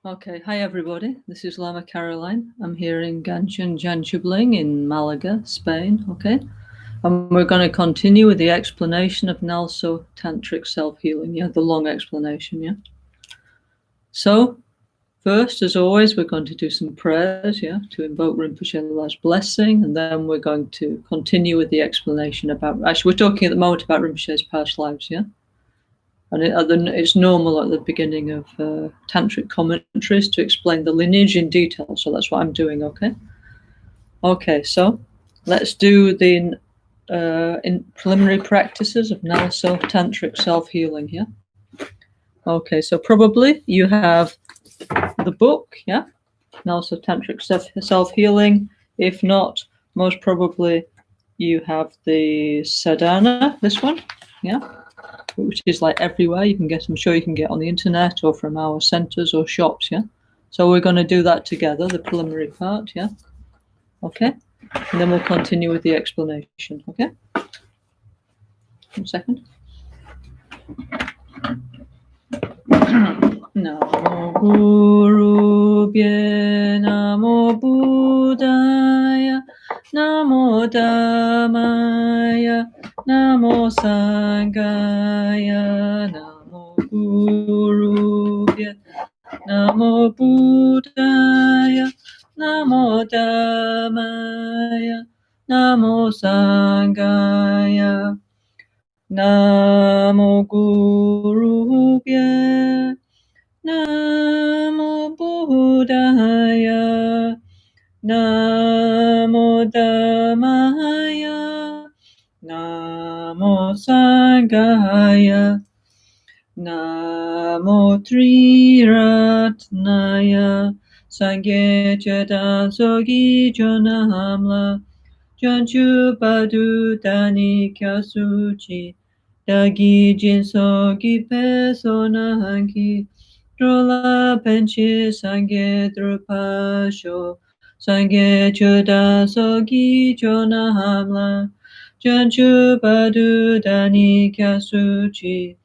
Okay, hi everybody. This is Lama Caroline. I'm here in Gangchen Rinpoche in Malaga, Spain. Okay, and we're going to continue with the explanation of NgalSo Tantric Self-Healing. Yeah, the long explanation. Yeah. So first, as always, we're going to do some prayers. Yeah, to invoke Rinpoche's blessing, and then we're going to continue with the explanation about. Actually, we're talking at the moment about Rinpoche's past lives. Yeah. And it's normal at the beginning of tantric commentaries to explain the lineage in detail. So that's what I'm doing, okay? Okay, so let's do the in preliminary practices of NgalSo Tantric Self-Healing here. Okay, so probably you have the book, yeah? NgalSo Tantric Self-Healing. If not, most probably you have the sadhana, this one, yeah? Which is like everywhere. You can get, I'm sure you can get on the internet or from our centers or shops, yeah? So we're going to do that together, the preliminary part, yeah? Okay? And then we'll continue with the explanation, okay? 1 second. Namo Gurubhye Namo Buddhaya Namo Dhammaya Namo Sanghaya Namo Gurubhye Namo Buddhaya Namo Dhammaya Namo Sanghaya Namo Gurubhye Namo Buddhaya Namo Dhammaya Namo Sanghaya Namo Triratnaya Sangye Chetan Sogi Jonamla Janchu Padu Dani Kyasuchi Dagi Jinso Gipe Sonahanki Drola Penchi Sangye Drupasho Sangye Chuda Sogi Jonahamla Janchu Padu Dani Kyasuchi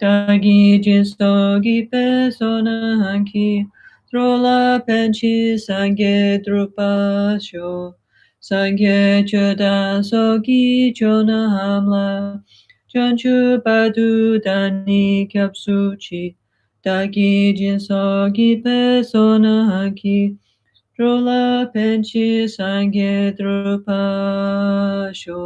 Dagi Jinso Gipe Sonahanki Drola Penchi Sangye Drupasho Sangye Chuda Sogi Jonahamla Janchu Padu Dani Kyapsuchi Dagi Jinso Gipe Sonahanki Drola Penchi Sangye Drupasho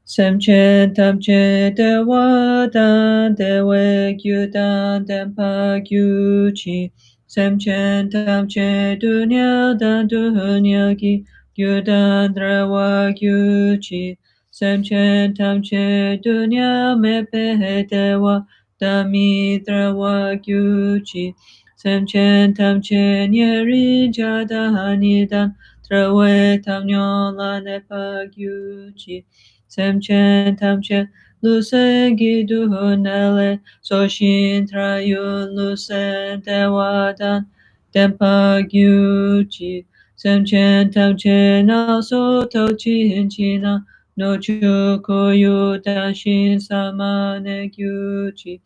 Semchen Tamche Dewa Dan Dewe Gyudan Dempa Gyuchi Semchen Tamche Dunya Dan Dunya Gi Gyudan Drawa Gyuchi Semchen Tamche Dunya Mepe Dewa Dami Drawa Gyuchi Semchen Tamche Nyeri Jadahani Dan Trawe Tamnyola Nepa Gyuchi Semchen Tamchen Lusen Giduhunele Soshin Trayun Lusen Dewadan Dempa Gyuchi Semchen Tamchen Also Tochin China No Chukoyu Dashin Samane Gyuchi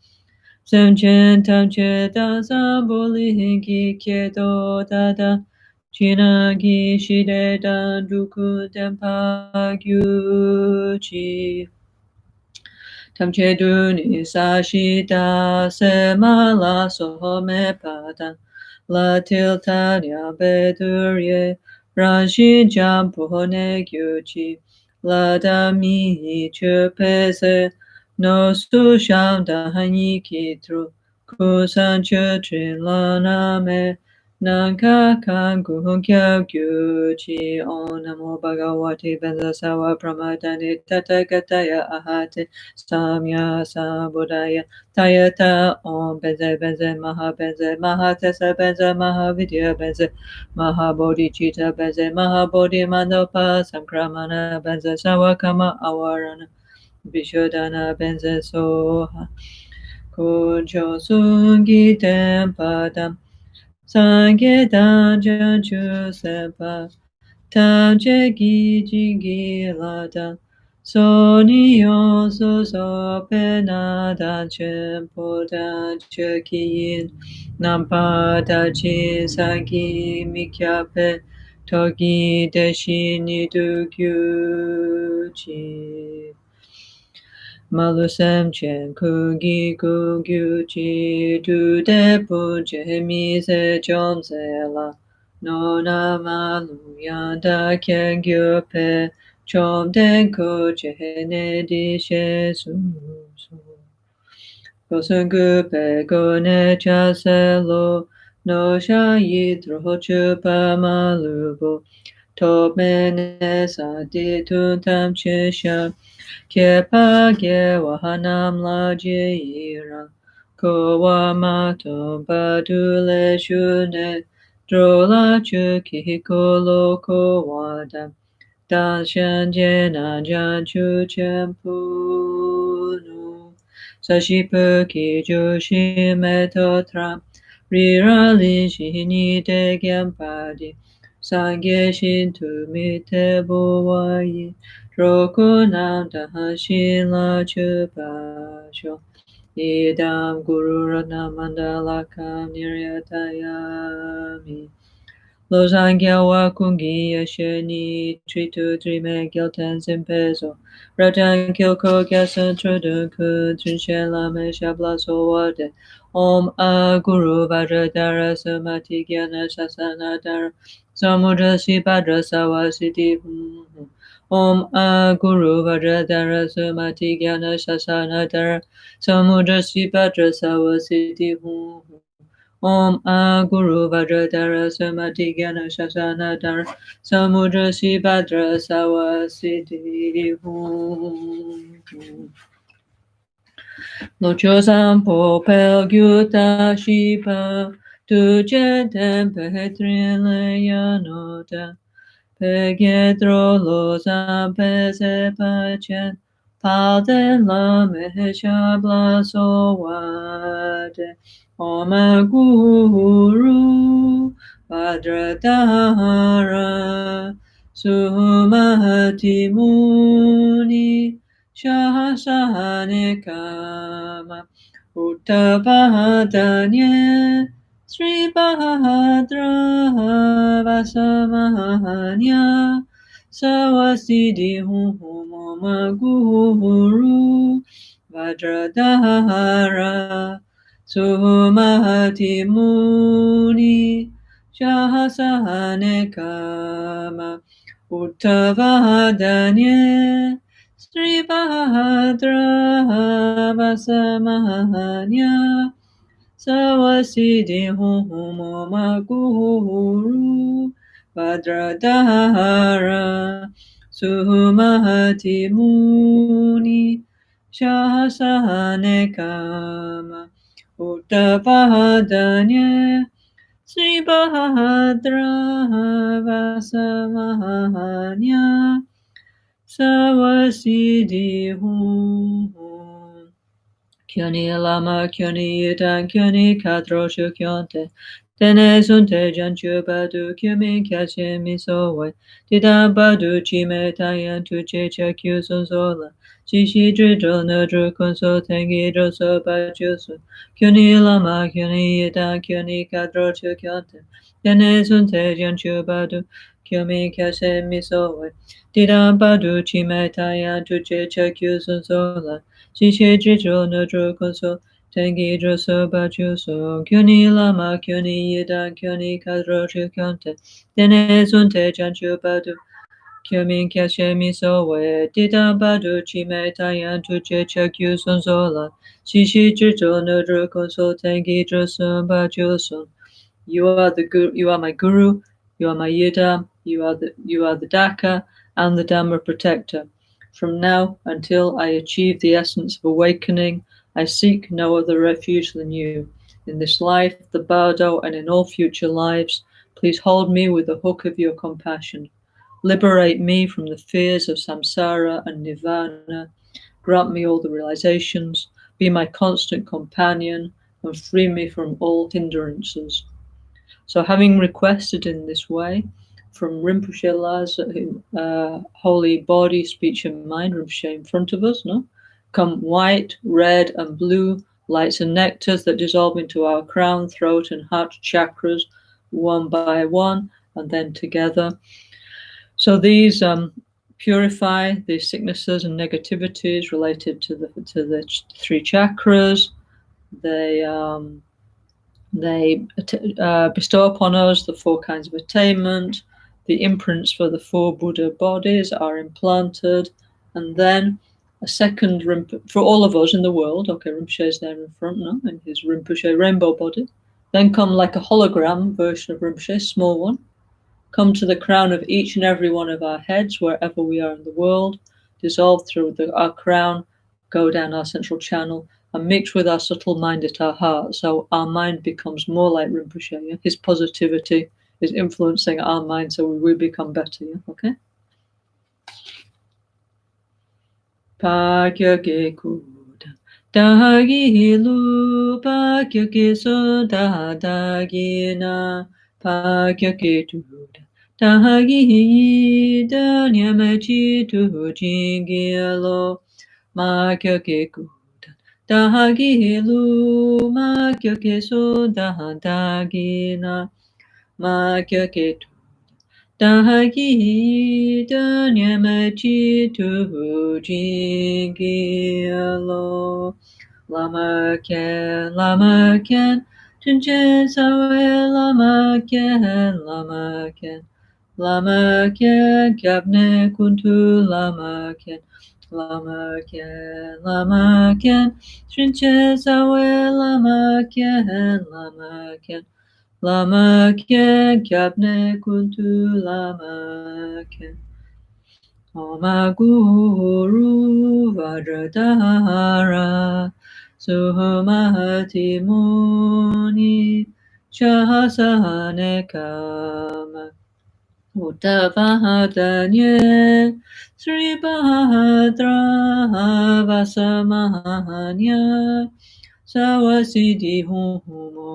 Semchen Tamche Dasan Boli Kiedo Dada Chinagi Shide Dan Duku Dempa Gyuchi Tamche Duni Sashita Semala Sohome Padan La Tiltanya Bedurye Ranshin Jampone Gyuchi La Dami Chupese No Susham Dahani Kitru Kusan Chutrin Laname Nanka Kangun Kya Gyuchi Onamo Bhagavati Benzasawa Pramadani Tatagataya Ahate Samya Sambudaya Tayata Om Benze Benze Maha Tesa Benze Mahavidya Benze Mahabodhicitta Benze Mahabodhi Manopa Samkramana Benze Sawakama Awarana Vishodhana Benze Soha Kujo Sungi Tempadam Sangye Danjan Chu Sempa Tamche Giji Gilada So niyo so pena dan chen po dan che kiyin nampa da chi sagi mikyape togi deshi ni du gyu chi. Malusem chen kugi kugyu chi tu de pu je mi se chom se la no na malu yanda ken gyu pe chom den ko che ne di she su su ko sun gu pe ko ne cha se lo no sha yi tro chu pa malu bo to me ne sa di tu tam che sha Kepa ge wahanam la jira, ko wa mato badule shune, drola chuki kolo ko wada, dan shan jena jan chu champu nu, sashipu ki joshi meto tra, rira li shi ni de gyempadi, sangye shin tu mi te buwayi, Rokunam Dahashila Chupasho Idam Guru Ratna Mandalakam Niryatayami Lozangya Wakungi Yasheni Tritu Trime Gyaltan Simpezo Ratan Kilko Gyasan Trudun Kun Trinshen Lame Shabla Sowade Om A Guru Vajradara Samati Gyana Sasanadara Samudra Sibhadra Sawasiti Om A Guru Vajradara Samati Gyana Sasanadara Samudra Sibhadra Sawasiti Om A Guru Vajradara Samati Gyana Sasanadara Samudra Sibhadra Sawasiti Locho Sampo Pel Gyuta Shipa Tu Tempe Trileyanota Pegietro Lo Sampe Sepachen Palden La Mehesha Blaso Wade Om Guru Vajradhara Sumati Muni Shahasane Kama Uttavadanye Sri Bahadra Vasamahanya Sawasidi Huma Guru Vajradhara Sumati Muni Shahasane Kama Uttavadanye Sri Bahadra Vasamahanya Sawasidi Huma Guru Vajradhara Sumati Muni Shahasane Kama Uttavadanye Sri Bahadra Vasamahanya Sawasidi Kyoni Lama Kyoni Yidan Kyoni Kadroshu Kyonte Tene Sunte Janchu Badu Kyumi Kyache Misowe Didan Badu Chime Tayan Tuche Chakyu Sonsola Shishi Dridro Nodru Konso Tengi Droso Bachusu Kyoni Lama Kyoni Yidan Kyoni Kadroshu Kyonte Tene Sunte Janchu Badu Kyumi Kyache Misowe Didan Badu Chime Tayan Tuche Chakyu Sonsola Shishe Jitro Nodro Konso Tengi Droso Bachuso Kyoni Lama Kyoni Yidan Kyoni Kadro Chukyonte Dene Sunte Janchu Badu Kyomin Kyashe Miso We Didan Badu Chime Tayan Tuche Chakyu Sonsola Shishi Jitro Nodro Konso Tengi Droso Bachuso You are the guru, you are my guru, you are my yidam, you are the Daka and the Dhamma protector. From now until I achieve the essence of awakening, I seek no other refuge than you. In this life, the bardo, and in all future lives, please hold me with the hook of your compassion. Liberate me from the fears of samsara and nirvana. Grant me all the realizations. Be my constant companion and free me from all hindrances. So having requested in this way, from Rinpoche lies holy body, speech and mind, Rinpoche in front of us, no? Come white, red and blue lights and nectars that dissolve into our crown, throat and heart chakras one by one and then together. So these purify the sicknesses and negativities related to the three chakras. They bestow upon us the four kinds of attainment. The imprints for the four Buddha bodies are implanted, and then a second Rinpoche for all of us in the world. Okay, Rinpoche is there in front now in his Rinpoche rainbow body. Then come like a hologram version of Rinpoche, small one. Come to the crown of each and every one of our heads, wherever we are in the world, dissolve through our crown, go down our central channel, and mix with our subtle mind at our heart. So our mind becomes more like Rinpoche. Yeah? His positivity is influencing our mind, so we will become better. Yeah? Okay? Pakyake kuda dagi lu pakyake so dagi na pakyake tuda dagi da nyamachi tu jingelo makyake kuda dagi lu makyake so dagi na makyake tuda Dagi da nyamachi tu jingelo Lama Ken Chinchen sawe Lama Ken Kapne kuntu Lama Ken Chinchen sawe Lama Ken Lama Ken Kapne kuntu Lama Ken Oma Guru Vajradhara Suhamati Muni Shahasane Kama Uttavahadanye Sri Bahadra Vasamahanya Sawasidi Hum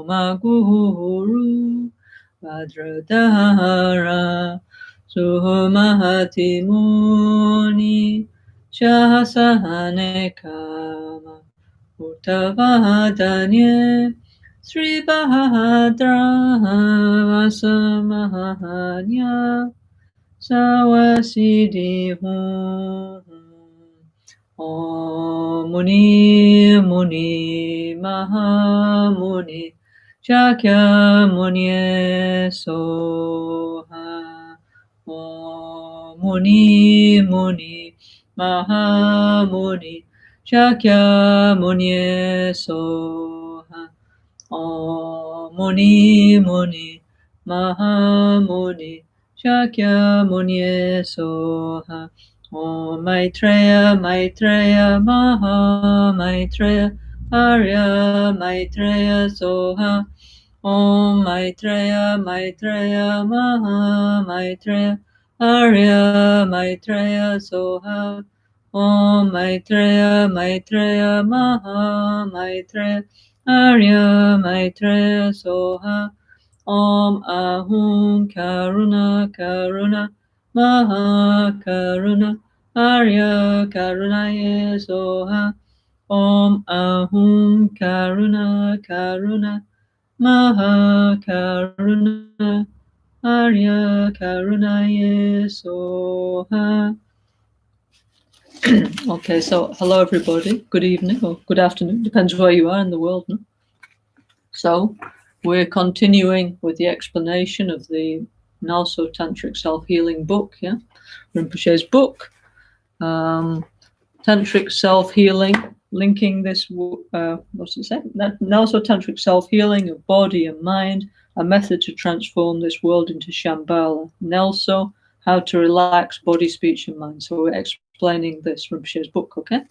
Maguru Vajradhara Suhamati Muni Shahasane Kama Uttavahadanye Sri Bahadra Vasamahanya Sawasidi Hum Om Muni Muni Mahamuni Shakyamuni Soha Om Muni Muni Mahamuni Shakyamuni Soha Om Muni Muni Mahamuni Shakyamuni Soha Om Maitreya Maha Maitreya Arya Maitreya Soha Om Maitreya Maha Maitreya Arya Maitreya Soha Om Maitreya Maha Maitreya Arya Maitreya Soha Om Ahum Karuna Maha Karuna Arya Karunaye Soha Om Ahum Karuna Maha Karuna Arya Karunaye Soha. Okay, so hello everybody, good evening or good afternoon, depends where you are in the world. No? So we're continuing with the explanation of the NgalSo Tantric Self-Healing book, yeah, Rinpoche's book, Tantric Self-Healing, linking this, what's it say? NgalSo Tantric Self-Healing of body and mind, a method to transform this world into Shambhala. NgalSo, how to relax body, speech and mind. So we're explaining this Rinpoche's book, okay?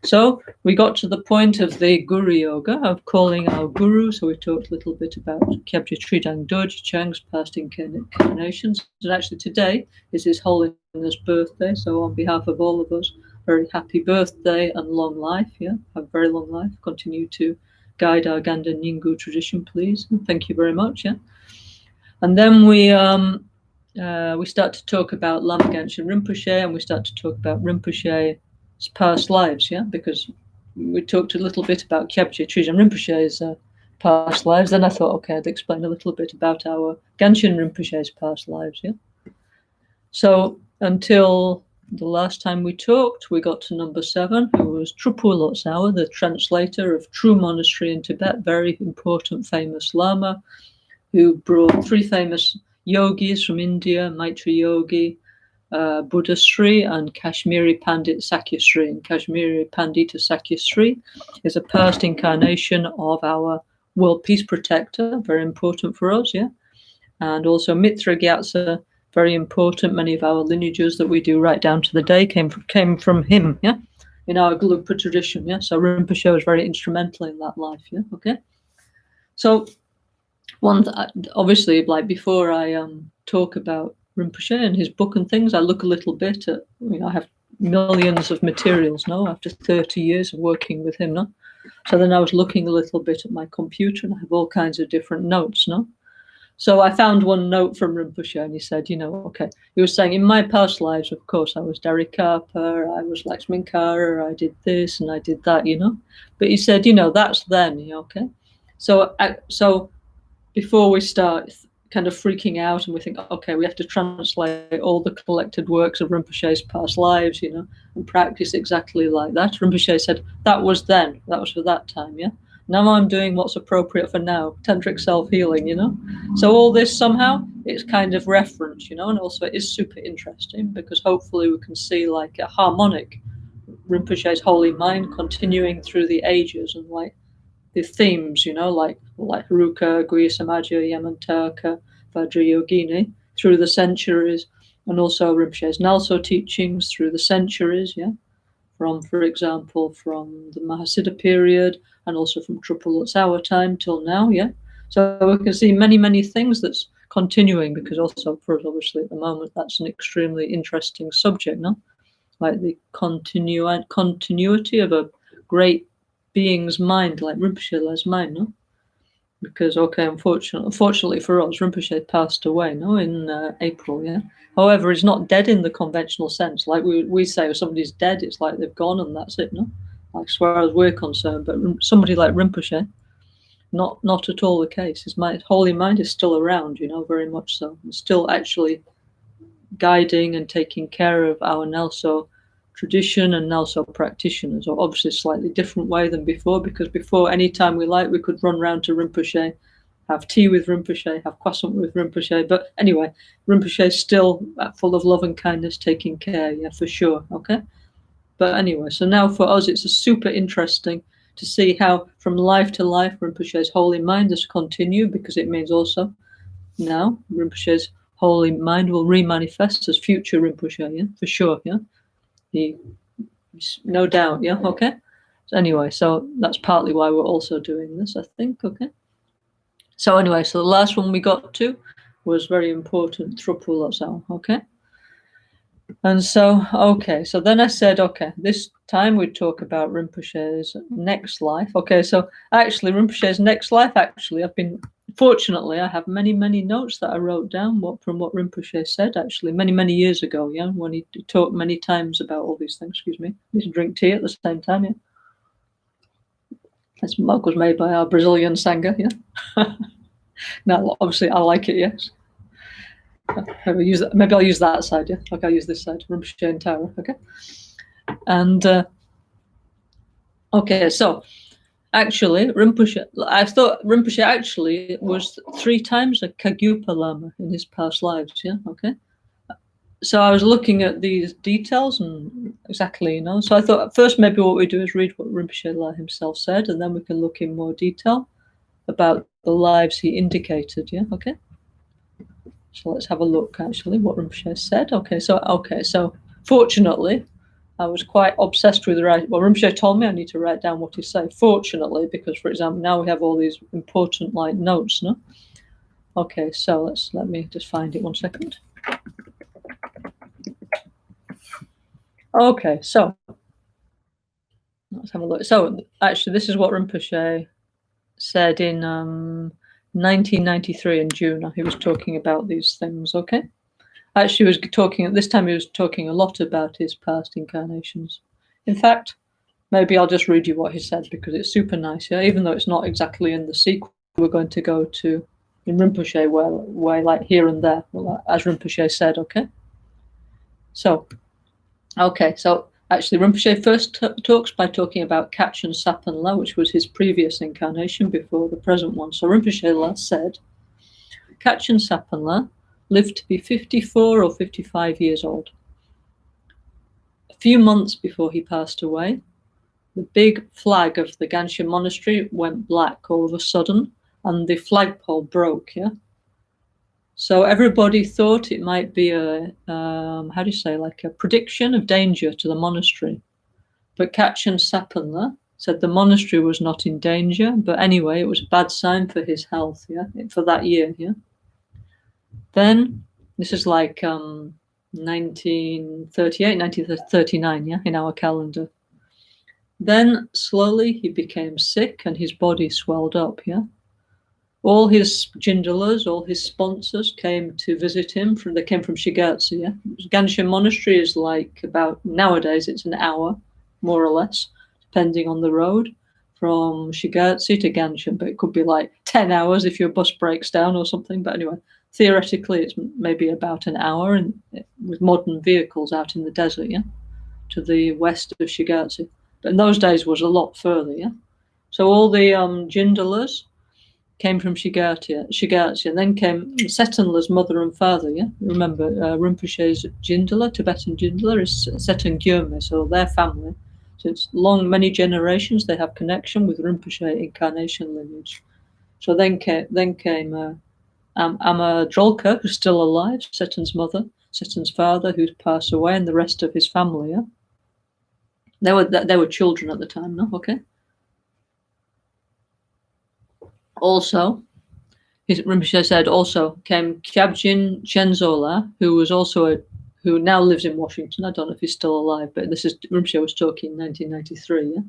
So we got to the point of the Guru Yoga, of calling our Guru. So we talked a little bit about Kyabje Tridang Dorje Chang's past incarnations. And actually today is His Holiness' birthday. So on behalf of all of us, very happy birthday and long life. Yeah, have very long life. Continue to guide our Ganden Nyingu tradition, please. And thank you very much. Yeah. And then we we start to talk about Lama Gangchen Rinpoche, and we start to talk about Rinpoche's past lives, yeah, because we talked a little bit about Kyabje Trijang Rinpoche's past lives. Then I thought, okay, I'd explain a little bit about our Gangchen Rinpoche's past lives, yeah. So until the last time we talked, we got to number 7, who was Trupu Lotsawa, the translator of True Monastery in Tibet, very important, famous Lama, who brought 3 famous yogis from India, Maitri Yogi, Buddha Sri, and Kashmiri Pandit Sakya Sri. And Kashmiri Pandita Sakya Sri is a past incarnation of our world peace protector, very important for us, yeah. And also Mitra Gyatso, very important. Many of our lineages that we do right down to the day came from him, yeah, in our Gelugpa tradition, yeah. So Rinpoche was very instrumental in that life, yeah. Okay. So obviously, like before I talk about Rinpoche and his book and things, I look a little bit at, I have millions of materials now after 30 years of working with him, no? So then I was looking a little bit at my computer, and I have all kinds of different notes, no? So I found one note from Rinpoche, and he said, okay, he was saying, in my past lives, of course, I was Darikapa, I was Lakshminkara, I did this and I did that, But he said, that's then, okay? So before we start kind of freaking out and we think, okay, we have to translate all the collected works of Rinpoche's past lives, and practice exactly like that. Rinpoche said, that was then, that was for that time, yeah? Now I'm doing what's appropriate for now, tantric self-healing, So all this somehow, it's kind of reference, and also it is super interesting because hopefully we can see like a harmonic Rinpoche's holy mind continuing through the ages and like the themes, like Haruka, Guya Samaja, Yamantaka, Vajrayogini through the centuries, and also Rinpoche's NgalSo teachings through the centuries, yeah, for example, from the Mahasiddha period and also from Trupu Lotsawa time till now, yeah. So we can see many, many things that's continuing because also for us, obviously, at the moment, that's an extremely interesting subject, no? Like the continuity of a great being's mind, like Rinpoche's mind, no? Because, okay, unfortunately for us, Rinpoche passed away, no, in April, yeah. However, he's not dead in the conventional sense. Like we say, if somebody's dead, it's like they've gone and that's it, no? Like as far as we're concerned. But somebody like Rinpoche, not at all the case. His holy mind is still around, very much so. He's still actually guiding and taking care of our NgalSo tradition and NgalSo practitioners, or obviously a slightly different way than before, because before, anytime we like, we could run round to Rinpoche, have tea with Rinpoche, have croissant with Rinpoche. But anyway, Rinpoche is still full of love and kindness, taking care, yeah, for sure, okay? But anyway, so now for us, it's super interesting to see how from life to life, Rinpoche's holy mind has continued, because it means also now Rinpoche's holy mind will remanifest as future Rinpoche, yeah, for sure, yeah. No doubt, yeah, okay. So anyway, so that's partly why we're also doing this, I think, okay. So anyway, so the last one we got to was very important, Trupu Lotsawa, okay. And so, okay, so then I said, okay, this time we'd talk about Rinpoche's next life. Okay, so actually Rinpoche's next life, fortunately, I have many, many notes that I wrote down from what Rinpoche said, actually, many, many years ago, yeah, when he talked many times about all these things, excuse me. I need to drink tea at the same time, yeah. This mug was made by our Brazilian Sangha, yeah. Now, obviously, I like it, yes. Maybe I'll use that side, yeah. Okay, I'll use this side, Rinpoche and Tara, okay. And, okay, so actually, I thought Rinpoche actually was 3 times a Kagyupa Lama in his past lives, yeah, okay. So I was looking at these details and exactly, so I thought first maybe what we do is read what Rinpoche himself said, and then we can look in more detail about the lives he indicated, yeah, okay. So let's have a look, actually, what Rinpoche said. Okay, so fortunately, I was quite obsessed with writing. Well, Rinpoche told me I need to write down what he said, fortunately, because, for example, now we have all these important, like, notes, no? Okay, so let me just find it 1 second. Okay, so let's have a look. So, actually, this is what Rinpoche said in 1993 in June. He was talking about these things, okay? Actually, was talking this time. He was talking a lot about his past incarnations. In fact, maybe I'll just read you what he said because it's super nice. Yeah, even though it's not exactly in the sequel, we're going to go to in Rinpoche where like here and there, as Rinpoche said. Okay. So actually, Rinpoche first talks by talking about Kachin Sapanla, which was his previous incarnation before the present one. So Rinpoche last said, Kachin Sapanla lived to be 54 or 55 years old. A few months before he passed away, the big flag of the Gangchen monastery went black all of a sudden, and the flagpole broke, yeah? So everybody thought it might be like a prediction of danger to the monastery. But Kachin Sapanla said the monastery was not in danger, but anyway, it was a bad sign for his health, yeah, for that year, yeah. Then, this is like 1938, 1939, yeah, in our calendar. Then, slowly, he became sick and his body swelled up, yeah. All his jindalas, all his sponsors came to visit him. They came from Shigatse, yeah. Gangchen Monastery is like about, nowadays, it's an hour, more or less, depending on the road, from Shigatse to Gangchen, but it could be like 10 hours if your bus breaks down or something. But anyway, theoretically, it's maybe about an hour with modern vehicles out in the desert, yeah, to the west of Shigatse. But in those days was a lot further, yeah. So all the jindalas came from Shigatse, and then came Setanla's mother and father, yeah? Remember, Rinpoche's Jindala, Tibetan Jindala, is Setan Gyurme, so their family. So it's many generations, they have connection with Rinpoche incarnation lineage. So then came Ama Drolka, who's still alive, Setan's mother, Setan's father, who's passed away, and the rest of his family, yeah? They were children at the time, no? Okay. Also, Rinpoche said also came Kyabjin Chenzola, who now lives in Washington. I don't know if he's still alive, but this is Rinpoche was talking in 1993, yeah?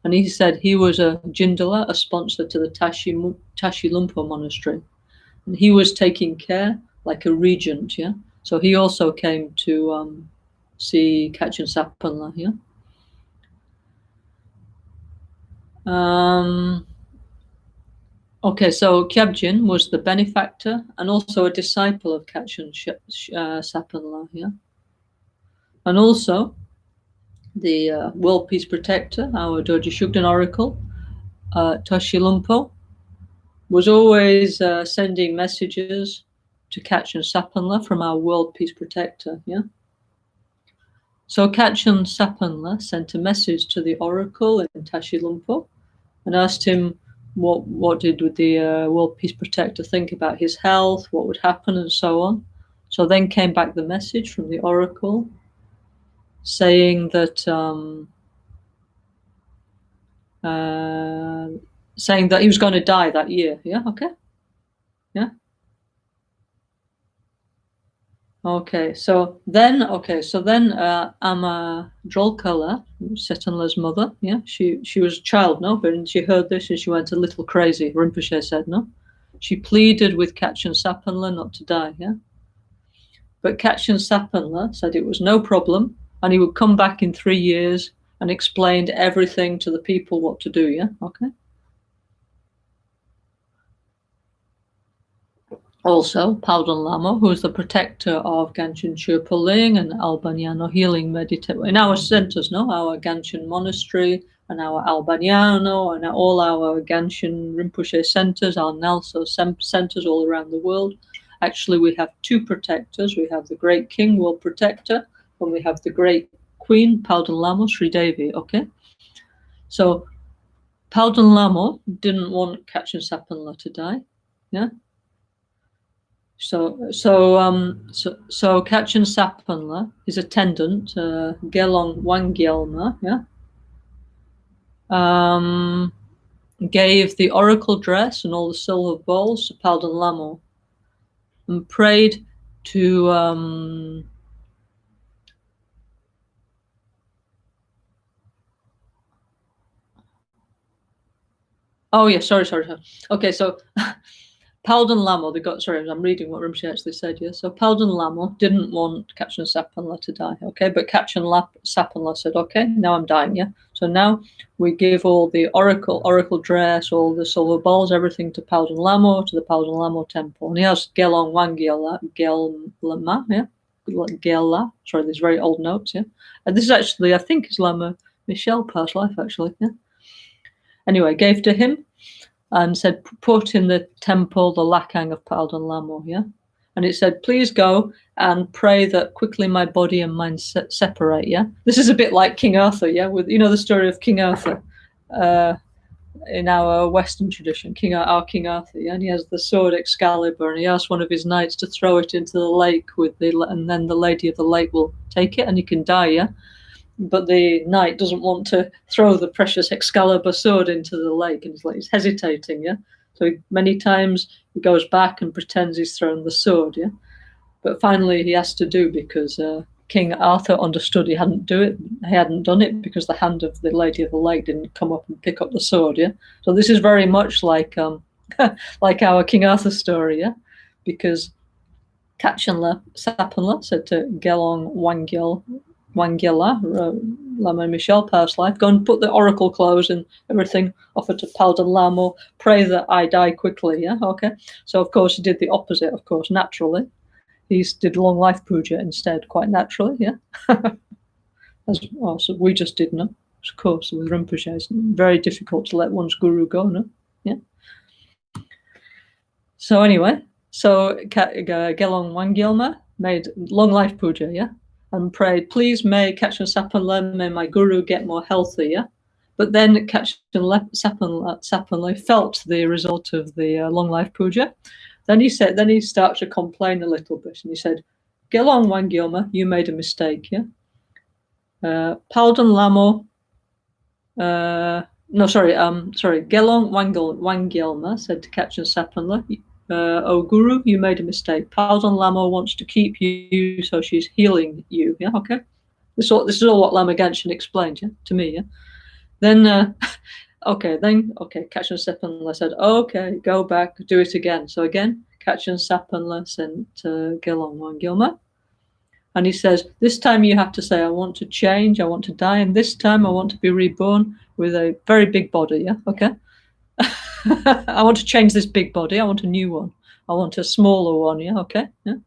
And he said he was a Jindala, a sponsor to the Tashi Lumpo monastery. And he was taking care like a regent, yeah? So he also came to see Kachin Sapanla, yeah? Okay, so Kyabjin was the benefactor and also a disciple of Kachin Sapanla, yeah? And also the World Peace Protector, our Doji Shugden Oracle, Toshi Lumpo, was always sending messages to Kachin Sapanla from our World Peace Protector, yeah? So Kachin Sapanla sent a message to the Oracle in Tashi Lumpo and asked him what did the World Peace Protector think about his health, what would happen, and so on. So then came back the message from the Oracle saying that he was going to die that year. Yeah, okay. Yeah. Okay, so then Ama Drolkala, Setanla's mother, yeah, she was a child, no, but she heard this and she went a little crazy. Rinpoche said, no, she pleaded with Kachin Sapanla not to die, yeah. But Kachin Sapanla said it was no problem, and he would come back in 3 years and explained everything to the people what to do, yeah, okay. Also, Paudon Lama, who is the protector of Gangchen Rinpoche and Albaniano healing meditation in our centers, no, our Gangchen monastery and our Albaniano and all our Gangchen Rinpoche centers, our NgalSo centers all around the world. Actually, we have two protectors. We have the Great King, World Protector, and we have the Great Queen, Paudon Lama, Sri Devi, okay? So, Paudon Lama didn't want Kachin Sapanla to die, yeah? So Kachin Sapanla, his attendant, Gelong Wangyelma, yeah, gave the oracle dress and all the silver bowls to Paudon Lama and prayed to oh yeah, sorry. Okay, so Palden Lama, sorry, I'm reading what Rinpoche actually said, yeah. So Palden Lama didn't want Kachin Sapanla to die, okay? But Kachin Sapanla said, okay, now I'm dying, yeah? So now we give all the oracle dress, all the silver bowls, everything to Palden Lama, to the Palden Lama temple. And he has Gelong Lama, yeah? Gela, sorry, these very old notes, yeah? And this is actually, I think, is Lama Michelle past life, actually, yeah? Anyway, gave to him and said, put in the temple the lakang of Palden Lama, yeah? And it said, please go and pray that quickly my body and mind separate, yeah? This is a bit like King Arthur, yeah? With, you know, the story of King Arthur in our Western tradition, our King Arthur, yeah? And he has the sword Excalibur, and he asks one of his knights to throw it into the lake and then the lady of the lake will take it and he can die, yeah? But the knight doesn't want to throw the precious Excalibur sword into the lake, and he's hesitating, yeah? So many times he goes back and pretends he's thrown the sword, yeah? But finally he has to do, because King Arthur understood he hadn't done it because the hand of the Lady of the Lake didn't come up and pick up the sword, yeah? So this is very much like like our King Arthur story, yeah? Because Kachin Sapanla said to Gelong Wangyala, Lama Michelle past life, go and put the oracle clothes and everything, offer to Palden Lama, pray that I die quickly, yeah, okay? So, of course, he did the opposite, of course, naturally. He did long life puja instead, quite naturally, yeah? So we just did, no? Of course, with Rinpoche, it's very difficult to let one's guru go, no? Yeah? So anyway, Gelong Wangyalma made long life puja, yeah? And prayed, please may Kachin Sapanla, may my guru get more healthy, yeah? But then Kachin Sapanla felt the result of the long life puja. Then he started to complain a little bit, and he said, Gelong Wangyalma, you made a mistake, yeah? Palden Lama, Gelong Wangyalma said to Kachin Sapanla, oh Guru, you made a mistake. Palden Lama wants to keep you, so she's healing you. Yeah, okay. This is all what Lama Gangchen explained, yeah, to me. Yeah. Then, Kachin Sapanla said, okay, go back, do it again. So again, Kachin Sapanla sent Gelong Wangyalma, and he says, this time you have to say, I want to change, I want to die, and this time I want to be reborn with a very big body. Yeah, okay. I want to change this big body. I want a new one. I want a smaller one. Yeah, okay. Yeah.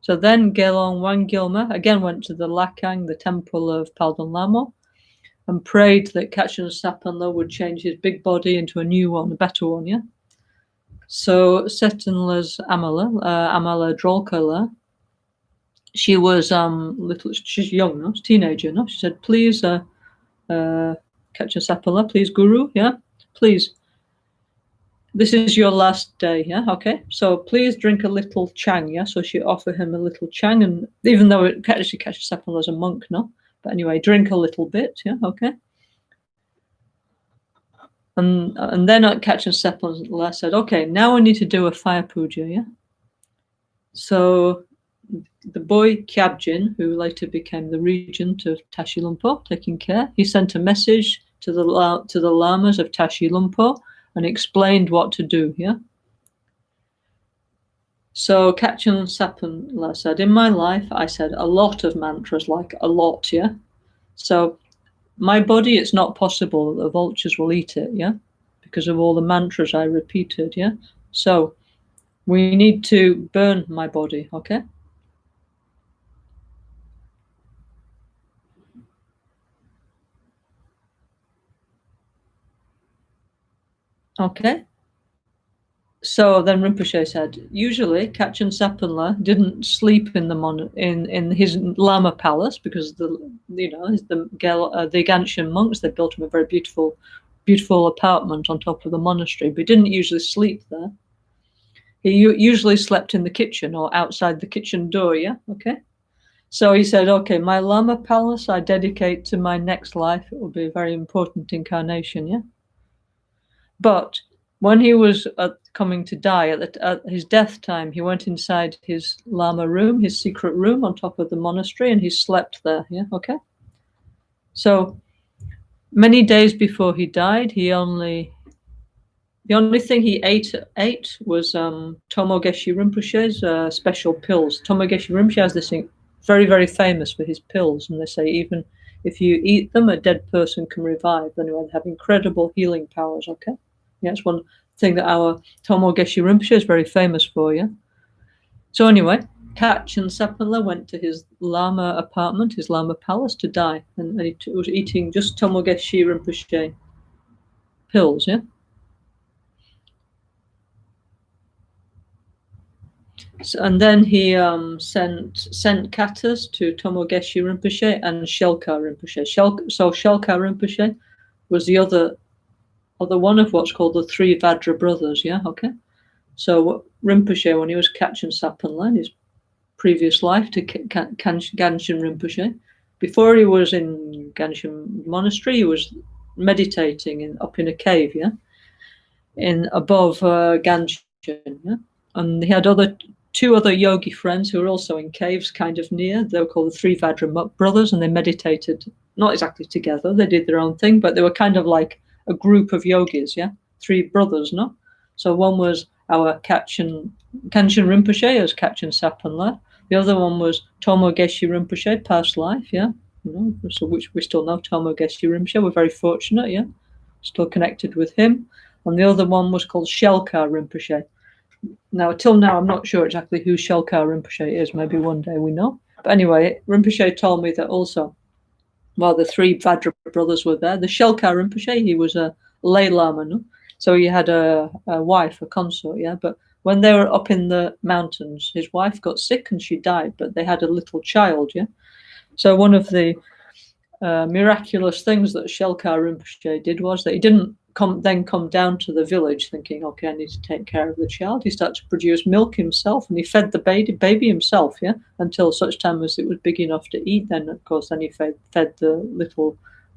So then Gelong Wangyalma again went to the Lakang, the temple of Palden Lama, and prayed that Kachin Sapanla would change his big body into a new one, a better one. Yeah. So Setanla's Amala Drolkala, she was she's young, no? She's a teenager, no? She said, please, Kachin Sapanla, please, Guru, yeah, please. This is your last day, yeah, okay? So please drink a little chang, yeah? So she offered him a little chang, and even though it actually Kachin Sapanla was a monk, no? But anyway, drink a little bit, yeah, okay? And then Kachin Sapanla said, okay, now I need to do a fire puja, yeah? So the boy Kyabjin, who later became the regent of Tashi Lumpo, taking care, he sent a message to the lamas of Tashi Lumpo and explained what to do, yeah? So Kachin Sapanla said, in my life, I said a lot of mantras, like a lot, yeah? So my body, it's not possible that the vultures will eat it, yeah? Because of all the mantras I repeated, yeah? So we need to burn my body, okay? Okay. So then Rinpoche said, usually Kachin Sapanla didn't sleep in in his Lama palace, because the Gangchen monks, they built him a very beautiful apartment on top of the monastery, but he didn't usually sleep there. He usually slept in the kitchen or outside the kitchen door, yeah, okay? So he said, okay, my Lama palace I dedicate to my next life. It will be a very important incarnation, yeah? But when he was coming to die, at his death time, he went inside his Lama room, his secret room on top of the monastery, and he slept there, yeah, okay? So many days before he died, he only The only thing he ate was Tomo Geshe Rinpoche's special pills. Tomo Geshe Rinpoche has this thing, very, very famous for his pills, and they say even if you eat them, a dead person can revive. Anyway, they have incredible healing powers, okay? Yeah, it's one thing that our Tomo Geshe Rinpoche is very famous for, yeah? So anyway, Kachin Sapala went to his Lama apartment, his Lama palace, to die, and he was eating just Tomo Geshe Rinpoche pills, yeah? So, and then he sent katas to Tomo Geshe Rinpoche and Shelka Rinpoche. So Shelka Rinpoche was the other one of what's called the three Vajra brothers, yeah, okay? So Rinpoche, when he was Kachin Sapanla in his previous life to Gangchen Rinpoche, before he was in Gangchen Monastery, he was meditating up in a cave, yeah, above Gangchen, yeah, and he had two other yogi friends who were also in caves kind of near. They were called the three Vajra brothers, and they meditated not exactly together. They did their own thing, but they were kind of like a group of yogis, yeah, three brothers, no? So one was our Gangchen Rinpoche as Kachin Sapanla. The other one was Tomo Geshe Rinpoche, past life, yeah, so which we still know Tomo Geshe Rinpoche. We're very fortunate, yeah, still connected with him. And the other one was called Shelka Rinpoche. Now, till now, I'm not sure exactly who Shelka Rinpoche is. Maybe one day we know. But anyway, Rinpoche told me that also, while the three Vajra brothers were there, the Shelka Rinpoche, he was a lay lama, no? So he had a wife, a consort, yeah. But when they were up in the mountains, his wife got sick and she died, but they had a little child, yeah. So one of the miraculous things that Shelka Rinpoche did was that he didn't come down to the village thinking, okay, I need to take care of the child. He started to produce milk himself, and he fed the baby himself, yeah, until such time as it was big enough to eat. Then, of course, then he fed the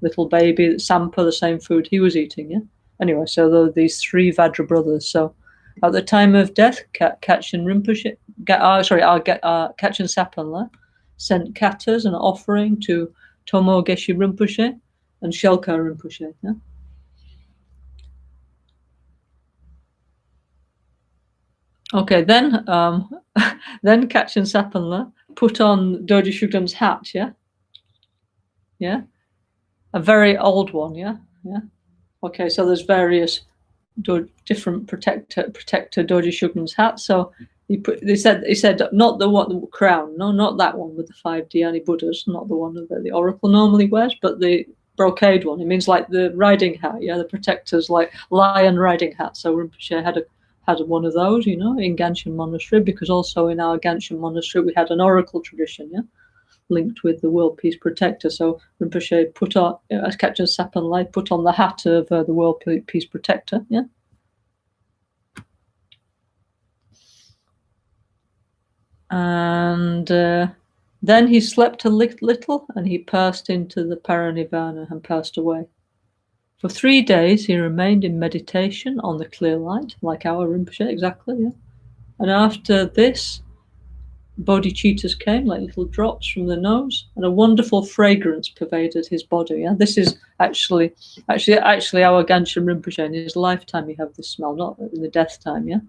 little baby Sampa the same food he was eating, yeah. Anyway, so there were these three Vajra brothers. So at the time of death, Kachin Rinpoche, Kachin Sapanla sent katas and offering to Tomo Geshe Rinpoche and Shelka Rinpoche, yeah. Okay, then then Kachin Sapanla put on Doji Shugden's hat, yeah? Yeah? A very old one, yeah? Yeah. Okay, so there's various different protector Doji Shugden's hats. So he said not the crown, no, not that one with the 5 Dhyani Buddhas, not the one that the oracle normally wears, but the brocade one. It means like the riding hat, yeah, the protector's like lion riding hat. So Rinpoche had one of those, in Gangchen Monastery, because also in our Gangchen Monastery we had an oracle tradition, yeah, linked with the World Peace Protector. So Rinpoche put on, as Kachin Sapanla, put on the hat of the World Peace Protector, yeah. And then he slept a little, and he passed into the Paranirvana and passed away. For 3 days, he remained in meditation on the clear light, like our Rinpoche, exactly, yeah. And after this, bodhicittas came like little drops from the nose, and a wonderful fragrance pervaded his body. Yeah, this is actually our Gangchen Rinpoche. In his lifetime, he have this smell, not in the death time. Yeah,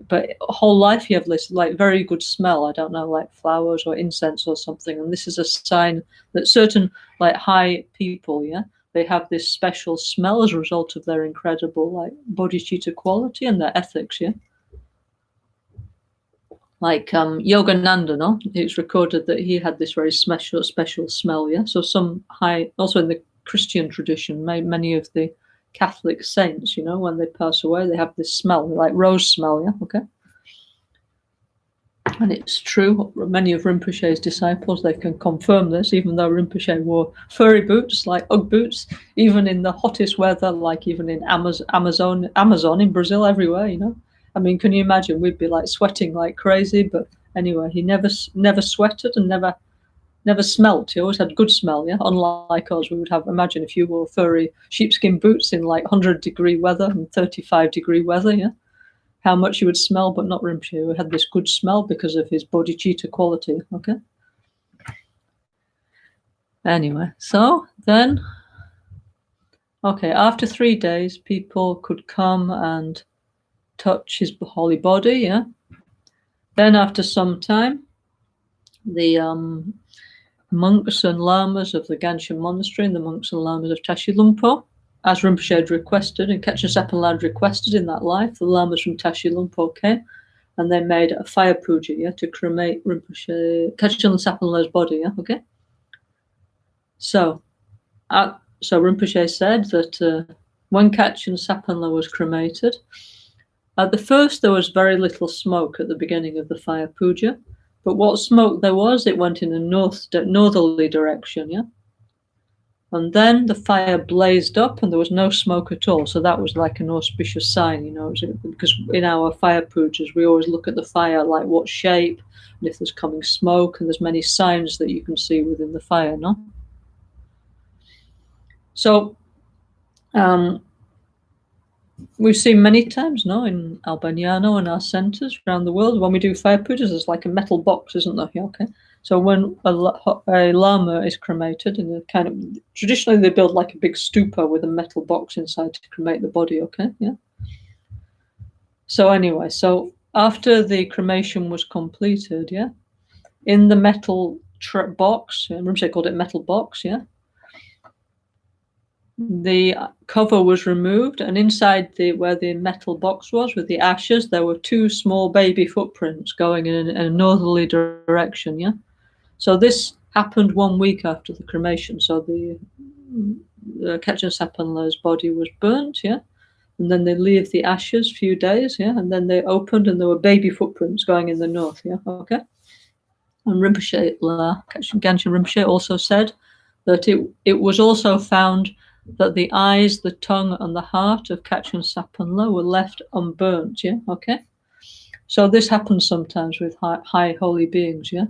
but whole life you have this like very good smell. I don't know, like flowers or incense or something. And this is a sign that certain like high people, yeah, they have this special smell as a result of their incredible like bodhicitta quality and their ethics. Yeah. Like Yogananda, no? It's recorded that he had this very special smell, yeah? So some high, also in the Christian tradition, many of the Catholic saints, when they pass away, they have this smell, like rose smell, yeah? Okay? And it's true, many of Rinpoche's disciples, they can confirm this, even though Rinpoche wore furry boots, like Ugg boots, even in the hottest weather, like even in Amazon in Brazil, everywhere, I mean, can you imagine? We'd be like sweating like crazy, but anyway, he never sweated and never smelt. He always had good smell, yeah. Unlike us, we would have. Imagine if you wore furry sheepskin boots in like 100-degree weather and 35-degree weather, yeah. How much you would smell, but not Rinpoche, who had this good smell because of his bodhicitta quality. Okay. Anyway, so then, Okay, after 3 days, people could come and touch his holy body, yeah? Then after some time, the monks and lamas of the Gangchen monastery and the monks and lamas of Tashi Lumpo, as Rinpoche had requested, and Khetchen Sapan had requested in that life, the lamas from Tashi Lumpo came, and they made a fire puja, yeah, to cremate Rinpoche, Khetchen Sapan's body, yeah, okay? So Rinpoche said that when Khetchen Sapanla was cremated, at the first there was very little smoke at the beginning of the fire puja, but what smoke there was, it went in a northerly direction, yeah? And then the fire blazed up and there was no smoke at all. So that was like an auspicious sign, you know, because in our fire pujas, we always look at the fire, like what shape, and if there's coming smoke, and there's many signs that you can see within the fire, no? So we've seen many times, no, in Albaniano and our centres around the world, when we do fire pujas, there's like a metal box, isn't there? Yeah, okay. So when a lama is cremated, in a kind of, traditionally they build like a big stupa with a metal box inside to cremate the body, okay? Yeah. So anyway, so after the cremation was completed, yeah, in the metal box, Rinpoche called it metal box, yeah, the cover was removed, and inside where the metal box was with the ashes, there were 2 small baby footprints going in a northerly direction, yeah? So this happened 1 week after the cremation. So the Khetchen Sapanla's body was burnt, yeah? And then they leave the ashes a few days, yeah? And then they opened and there were baby footprints going in the north, yeah? Okay? And Rinpoche, Gangchen Rinpoche also said that it was also found that the eyes, the tongue, and the heart of Khetchen Sapanla were left unburnt, yeah? Okay? So this happens sometimes with high holy beings, yeah?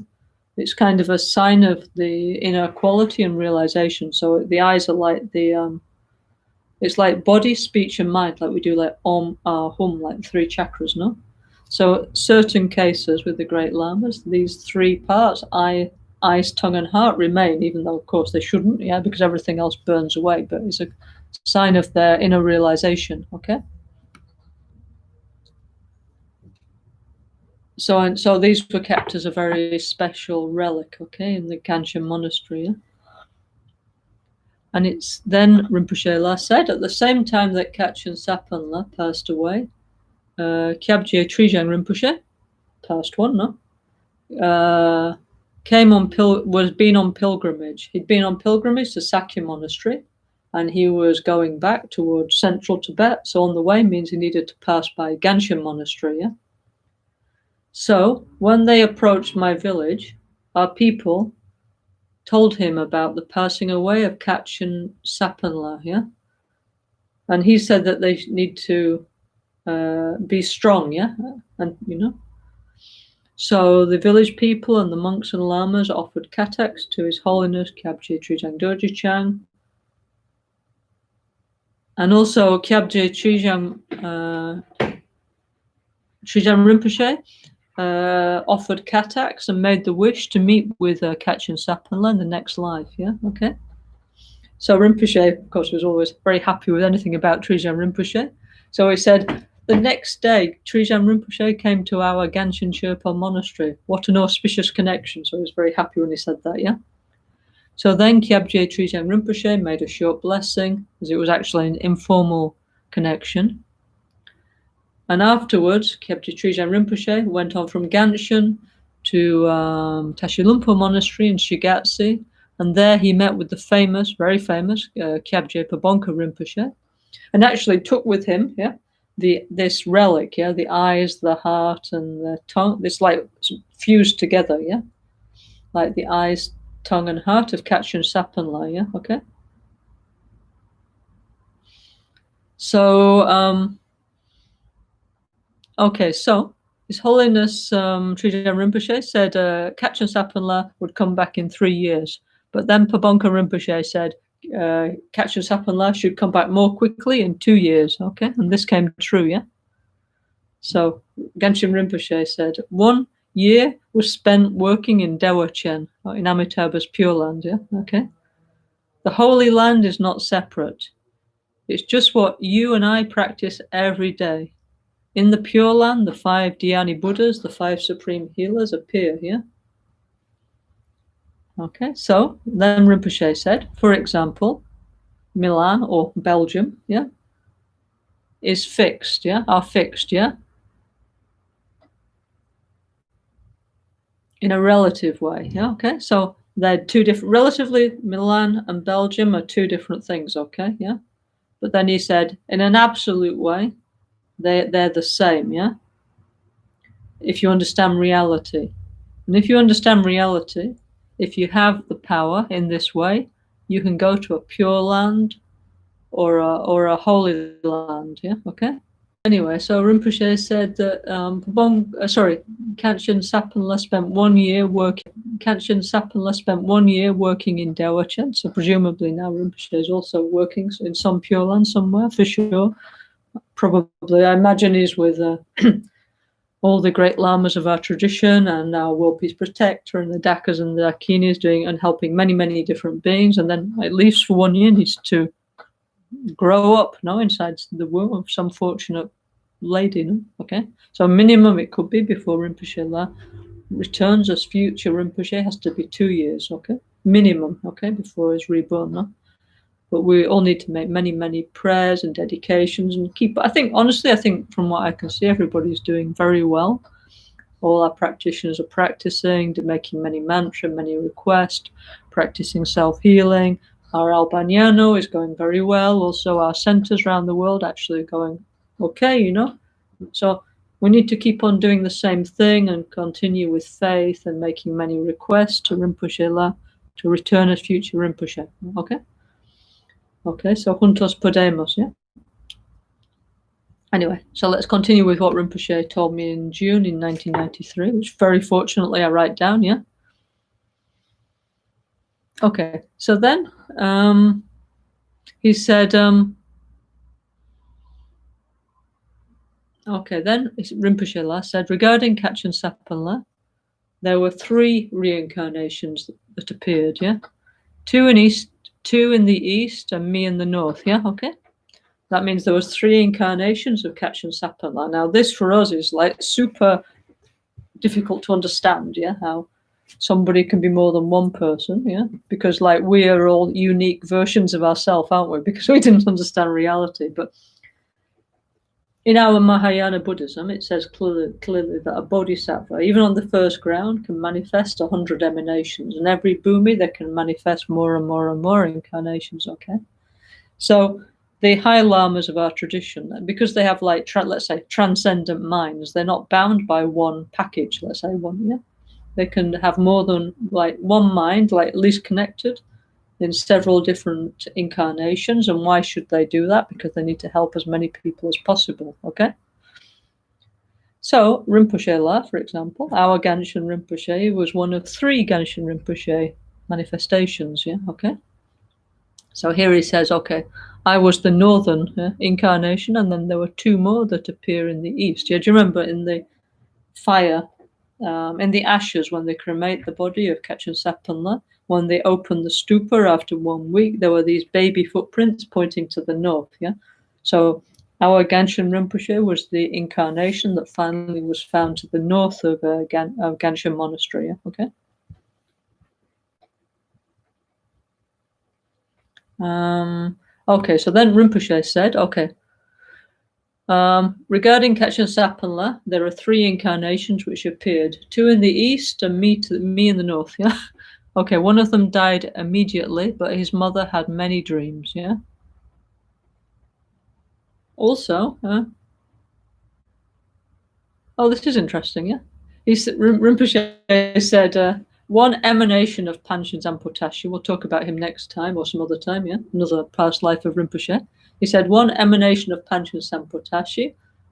It's kind of a sign of the inner quality and realization. So the eyes are like it's like body, speech, and mind, like we do like Om, Ah, Hum, like 3 chakras, no? So certain cases with the great lamas, these 3 parts, eyes, tongue, and heart remain, even though of course they shouldn't, yeah, because everything else burns away, but it's a sign of their inner realization, okay? So these were kept as a very special relic, okay, in the Gangchen monastery, yeah? And it's then Rinpoche said, at the same time that Khetchen Sapanla passed away, Kyabje Trijang Rinpoche, past one, no? Was being on pilgrimage. He'd been on pilgrimage to Sakya Monastery, and he was going back towards central Tibet. So on the way means he needed to pass by Gangchen Monastery, yeah? So when they approached my village, our people told him about the passing away of Khetchen Sapanla, yeah? And he said that they need to be strong, yeah? And, you know? So the village people and the monks and lamas offered kataks to His Holiness Kyabje Trijang Dorji Chang. And also Kyabje Trijang Rinpoche offered kataks and made the wish to meet with Khetchen Sapanla in the next life, yeah? Okay. So Rinpoche, of course, was always very happy with anything about Trijang Rinpoche. So he said, the next day, Trijang Rinpoche came to our Gangchen Sherpa monastery. What an auspicious connection. So he was very happy when he said that, yeah? So then Kyabje Trijang Rinpoche made a short blessing, as it was actually an informal connection. And afterwards, Kyabje Trijang Rinpoche went on from Gangchen to Tashi Lumpo monastery in Shigatse. And there he met with the famous, very famous, Kyabje Pabonka Rinpoche, and actually took with him, yeah, this relic, yeah, the eyes, the heart, and the tongue. This like fused together, yeah, like the eyes, tongue, and heart of Khetchen Sapanla, yeah, okay. So, okay, so His Holiness Trijang Rinpoche said Khetchen Sapanla would come back in 3 years, but then Pabonka Rinpoche said Khetchen Sapanla should come back more quickly in 2 years, okay? And this came true, yeah? So Gangchen Rinpoche said, 1 year was spent working in Dewa Chen, in Amitabha's Pure Land, yeah? Okay? The Holy Land is not separate. It's just what you and I practice every day. In the Pure Land, the 5 Dhyani Buddhas, the 5 Supreme Healers appear here. Okay, so then Rinpoche said, for example, Milan or Belgium, yeah, is fixed, yeah, are fixed, yeah, in a relative way, yeah, okay. So they're two different, relatively, Milan and Belgium are two different things, okay, yeah. But then he said, in an absolute way, they're the same, yeah, if you understand reality. And if you understand reality, if you have the power in this way, you can go to a pure land or a holy land, yeah, okay? Anyway, so Rinpoche said that Khyentse Sapanla spent 1 year working. Khyentse Sapanla spent 1 year working in Dawachen. So presumably now Rinpoche is also working in some pure land somewhere for sure. Probably, I imagine he's with all the great lamas of our tradition and our World Peace Protector and the Dakas and the Dakinis doing and helping many, many different beings. And then it leaves for 1 year, needs to grow up, no, inside the womb of some fortunate lady, no? Okay. So minimum it could be before Rinpoche returns as future Rinpoche has to be 2 years, okay? Minimum, okay, before he's reborn, no? But we all need to make many, many prayers and dedications and keep. I think, honestly, I think from what I can see, everybody's doing very well. All our practitioners are practicing, they're making many mantras, many requests, practicing self-healing. Our Albaniano is going very well. Also, our centers around the world actually going okay, you know. So we need to keep on doing the same thing and continue with faith and making many requests to Rinpoche La to return as future Rinpoche, okay? Okay, so juntos podemos, yeah? Anyway, so let's continue with what Rinpoche told me in June in 1993, which very fortunately I write down, yeah? Okay, so then he said, okay, then Rinpoche La said, regarding Khyentse Sapanla, there were 3 reincarnations that appeared, yeah? 2 in the east and me in the north, yeah, okay? That means there was 3 incarnations of Khyentse Sapanla. Now, this for us is like super difficult to understand, yeah, how somebody can be more than one person, yeah, because like we are all unique versions of ourselves, aren't we? Because we didn't understand reality. But in our Mahayana Buddhism, it says clearly that a bodhisattva, even on the first ground, can manifest 100 emanations, and every bhumi they can manifest more and more and more incarnations. Okay, so the high lamas of our tradition, because they have like let's say transcendent minds, they're not bound by one package. Let's say one, yeah. They can have more than like one mind, like at least connected in several different incarnations. And why should they do that? Because they need to help as many people as possible, okay? So Rinpoche La, for example, our Gangchen Rinpoche was one of 3 Gangchen Rinpoche manifestations, yeah, okay? So here he says, okay, I was the northern incarnation, and then there were 2 more that appear in the east. Yeah, do you remember in the fire, in the ashes, when they cremate the body of Khyentse Sapanla, when they open the stupa after 1 week, there were these baby footprints pointing to the north, yeah? So our Gangchen Rinpoche was the incarnation that finally was found to the north of Gangchen Monastery, yeah? Okay? Okay, so then Rinpoche said, okay, regarding Khyentse Sapanla, there are 3 incarnations which appeared, 2 in the east and me in the north, yeah? Okay, one of them died immediately, but his mother had many dreams, yeah? Also, oh, this is interesting, yeah? Rinpoche said, 1 emanation of Panchen Zanpo, we'll talk about him next time or some other time, yeah? Another past life of Rinpoche. He said 1 emanation of Panchen Zanpo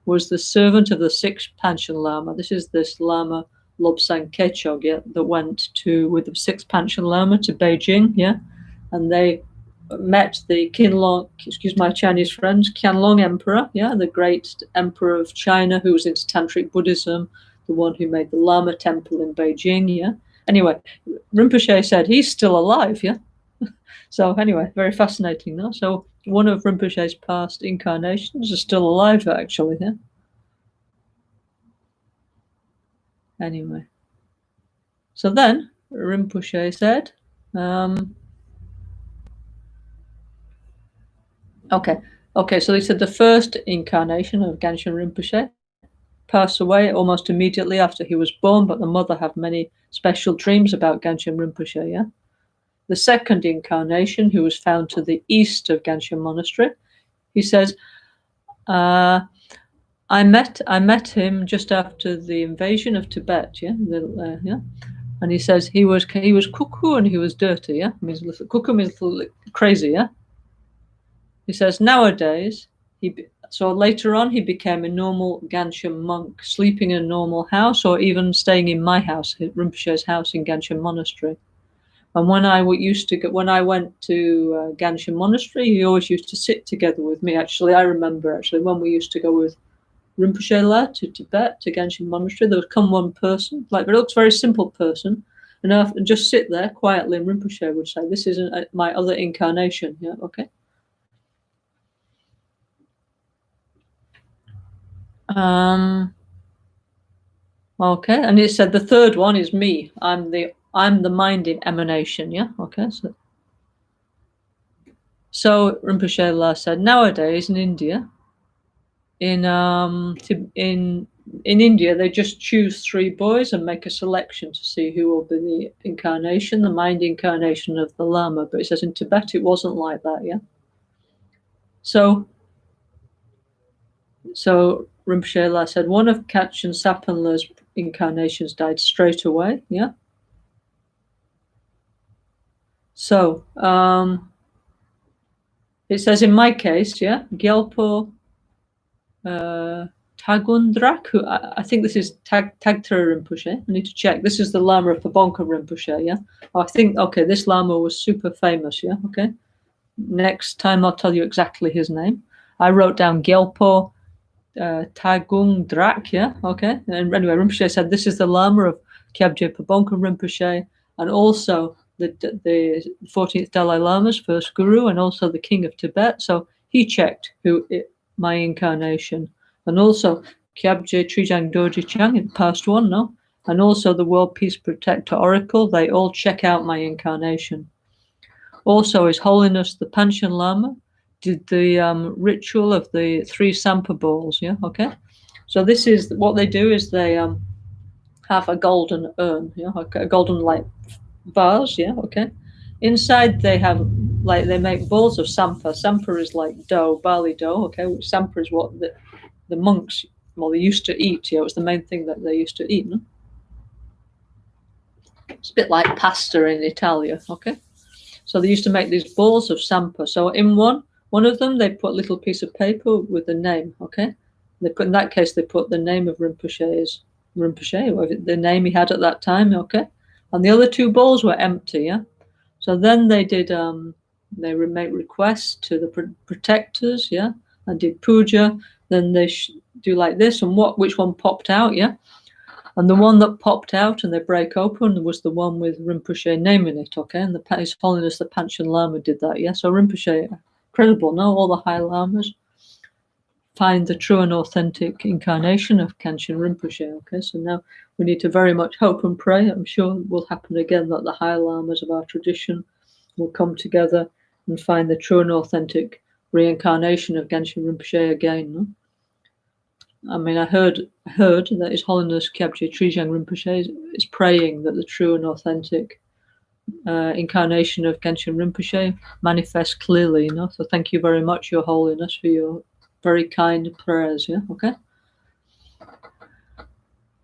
was the servant of the 6th Panchen Lama. This is this Lama Lobsang Kechog, yeah, that went with the 6th Panchen Lama to Beijing, yeah? And they met the Qianlong, excuse my Chinese friends, Qianlong Emperor, yeah, the great emperor of China who was into Tantric Buddhism, the one who made the Lama temple in Beijing, yeah? Anyway, Rinpoche said he's still alive, yeah? So anyway, very fascinating, no? So one of Rinpoche's past incarnations is still alive, actually. Yeah. Anyway, so then Rinpoche said, okay. So they said the first incarnation of Gangchen Rinpoche passed away almost immediately after he was born, but the mother had many special dreams about Gangchen Rinpoche. Yeah. The second incarnation, who was found to the east of Gangchen Monastery, he says, I met him just after the invasion of Tibet. Yeah. And he says he was cuckoo and he was dirty. Yeah. Means little cuckoo means little crazy. Yeah. He says nowadays so later on he became a normal Gangchen monk, sleeping in a normal house, or even staying in my house, Rinpoche's house in Gangchen Monastery. And when I went to Gangchen Monastery, he always used to sit together with me. Actually, I remember when we used to go with Rinpoche La to Tibet, to Gangchen Monastery, there would come one person, but it looks very simple person, and just sit there quietly, and Rinpoche would say, "This is my other incarnation." Yeah, okay. Okay, and it said the third one is me. I'm the mind in emanation. Yeah, okay. So Rinpoche La said nowadays in India, in India, they just choose 3 boys and make a selection to see who will be the incarnation, the mind incarnation of the Lama. But it says in Tibet it wasn't like that. Yeah. So Rinpoche La said one of Kachin Sapanla's incarnations died straight away. Yeah. So it says in my case, yeah, Gyalpo Tagundrak, who I think this is Tagtara Rinpoche. I need to check. This is the Lama of Pabonka Rinpoche, yeah? I think, okay, this Lama was super famous, yeah? Okay. Next time I'll tell you exactly his name. I wrote down Gyalpo Tagundrak, yeah? Okay. And anyway, Rinpoche said this is the Lama of Kyabje Pabonka Rinpoche, and also the 14th Dalai Lama's first guru, and also the king of Tibet. So he checked my incarnation, and also Kyabje Trijang Dorji Chang in past one, no? And also the World Peace Protector Oracle, they all check out my incarnation. Also, His Holiness the Panchen Lama did the ritual of the 3 Sampa balls, yeah, okay? So this is what they do is they have a golden urn, yeah, a golden like vase, yeah, okay? Inside they have they make balls of sampa. Sampa is like dough, barley dough, okay? Which sampa is what the monks, they used to eat. Yeah, it was the main thing that they used to eat. No? It's a bit like pasta in Italia, okay? So they used to make these balls of sampa. So in one of them, they put a little piece of paper with the name, okay? In that case, they put the name of Rinpoche, the name he had at that time, okay? And the other 2 balls were empty, yeah? So then they did, they made requests to the protectors, yeah? And did puja. Then they do like this, and which one popped out, yeah? And the one that popped out and they break open was the one with Rinpoche name in it, okay? And His Holiness the Panchen Lama did that, yeah? So Rinpoche, incredible, no? All the high lamas find the true and authentic incarnation of Gangchen Rinpoche, okay? So now we need to very much hope and pray. I'm sure it will happen again that the high lamas of our tradition will come together and find the true and authentic reincarnation of Gangchen Rinpoche again, no? I mean, I heard that His Holiness Kyabje Trijang Rinpoche is praying that the true and authentic incarnation of Gangchen Rinpoche manifests clearly, you know. So thank you very much, Your Holiness, for your very kind prayers, yeah, okay?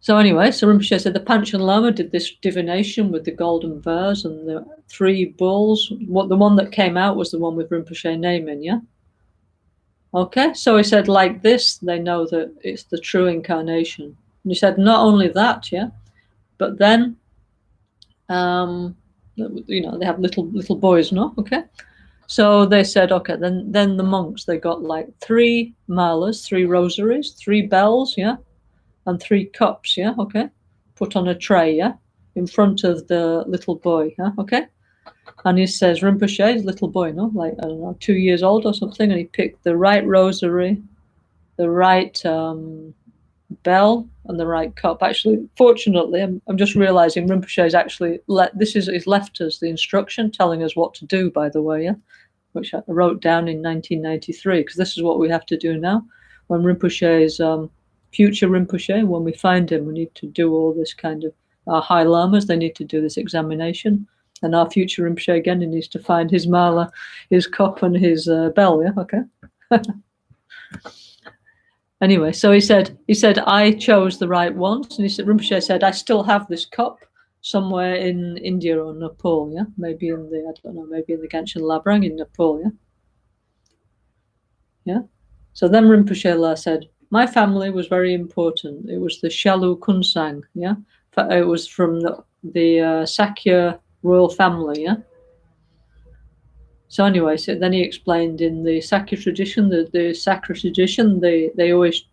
So anyway, so Rinpoche said the Panchen Lama did this divination with the golden vase and the 3 bulls. The one that came out was the one with Rinpoche name in, yeah? Okay, so he said like this, they know that it's the true incarnation. And he said not only that, yeah, but then, they have little boys, no? Okay. So they said, okay, then the monks, they got like 3 malas, 3 rosaries, 3 bells, yeah, and 3 cups, yeah, okay, put on a tray, yeah, in front of the little boy, yeah, okay. And he says, Rinpoche, he's a little boy, no? Like, I don't know, 2 years old or something, and he picked the right rosary, the right bell, and the right cup. Actually, fortunately, I'm just realizing Rinpoche is actually, he's left us the instruction telling us what to do, by the way, yeah? Which I wrote down in 1993, because this is what we have to do now. When Rinpoche's future Rinpoche, when we find him, we need to do all this kind of, our high lamas, they need to do this examination. And our future Rinpoche, again, he needs to find his mala, his cup, and his bell, yeah? Okay. Anyway, so he said, I chose the right ones. And he said, Rinpoche said, I still have this cup somewhere in India or Nepal, yeah? Maybe in the, I don't know, maybe in the Gangchen Labrang in Nepal, yeah? Yeah? So then Rinpoche La said, my family was very important. It was the Shalu Kunsang, yeah? It was from the Sakya royal family, yeah? So anyway, so then he explained in the Sakya tradition, the Sakya tradition, they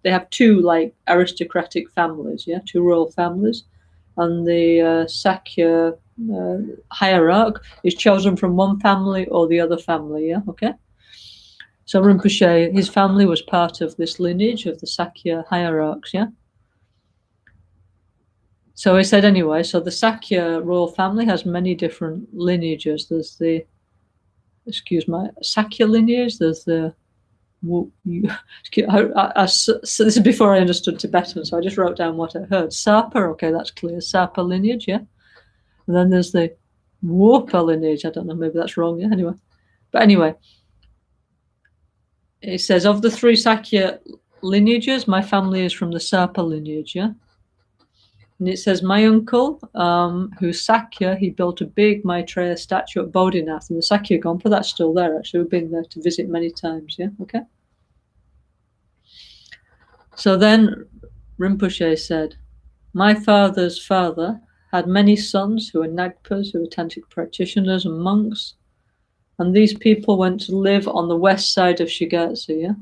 have two like aristocratic families, yeah, two royal families, and the Sakya hierarch is chosen from one family or the other family, yeah, okay. So Rinpoche, his family was part of this lineage of the Sakya hierarchs, yeah. So he said anyway, so the Sakya royal family has many different lineages. There's the Sakya lineage. There's the so this is before I understood Tibetan, so I just wrote down what I heard. Sapa, okay, that's clear. Sapa lineage, yeah. And then there's the Warpa lineage. I don't know, maybe that's wrong, yeah. Anyway, it says of the three Sakya lineages, my family is from the Sapa lineage, yeah. And it says, my uncle, who's Sakya, he built a big Maitreya statue at Bodhinath in the Sakya Gompa. That's still there, actually. We've been there to visit many times, yeah? Okay. So then Rinpoche said, my father's father had many sons who were Nagpas, who were tantric practitioners and monks. And these people went to live on the west side of Shigatse, yeah?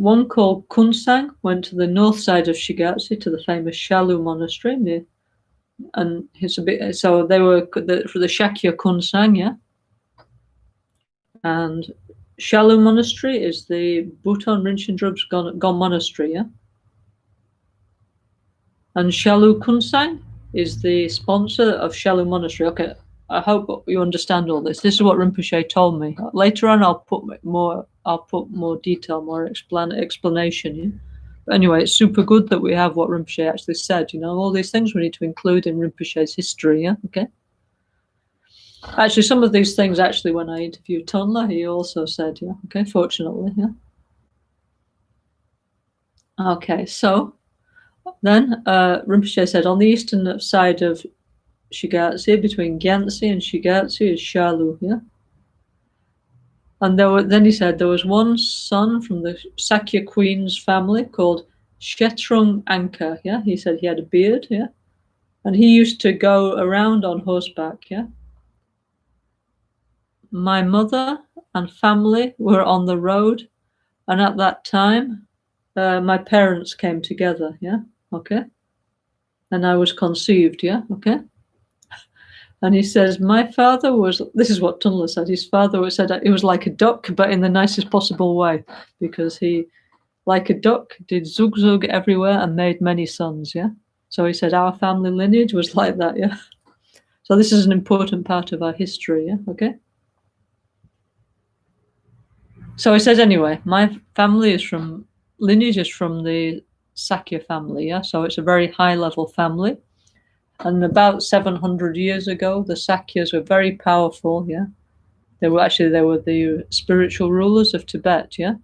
One called Kunsang went to the north side of Shigatse to the famous Shalu monastery, and it's a bit. So they were for the Shakya Kunsang, yeah. And Shalu monastery is the Bhutan Rinchen Drup's Gon monastery, yeah. And Shalu Kunsang is the sponsor of Shalu monastery. Okay, I hope you understand all this. This is what Rinpoche told me. Later on, I'll put more detail, more explanation. Yeah? But anyway, it's super good that we have what Rinpoche actually said. You know, all these things we need to include in Rinpoche's history. Yeah, okay. Actually, some of these things, actually, when I interviewed Tonla, he also said, yeah, okay. Fortunately, yeah. Okay, so then Rinpoche said on the eastern side of Shigatse, between Gyantse and Shigatse, is Shalu, yeah. And then he said there was one son from the Sakya Queen's family called Shetrung Anka, yeah. He said he had a beard, yeah, and he used to go around on horseback, yeah. My mother and family were on the road, and at that time, my parents came together, yeah, okay, and I was conceived, yeah, okay. And he says, my father was, this is what Tunla said, his father said he was like a duck, but in the nicest possible way, because he, like a duck, did zug everywhere and made many sons, yeah? So he said our family lineage was like that, yeah? So this is an important part of our history, yeah? Okay? So he says, anyway, my family is lineage is from the Sakya family, yeah? So it's a very high-level family. And about 700 years ago, the Sakyas were very powerful, yeah. They were the spiritual rulers of Tibet, yeah.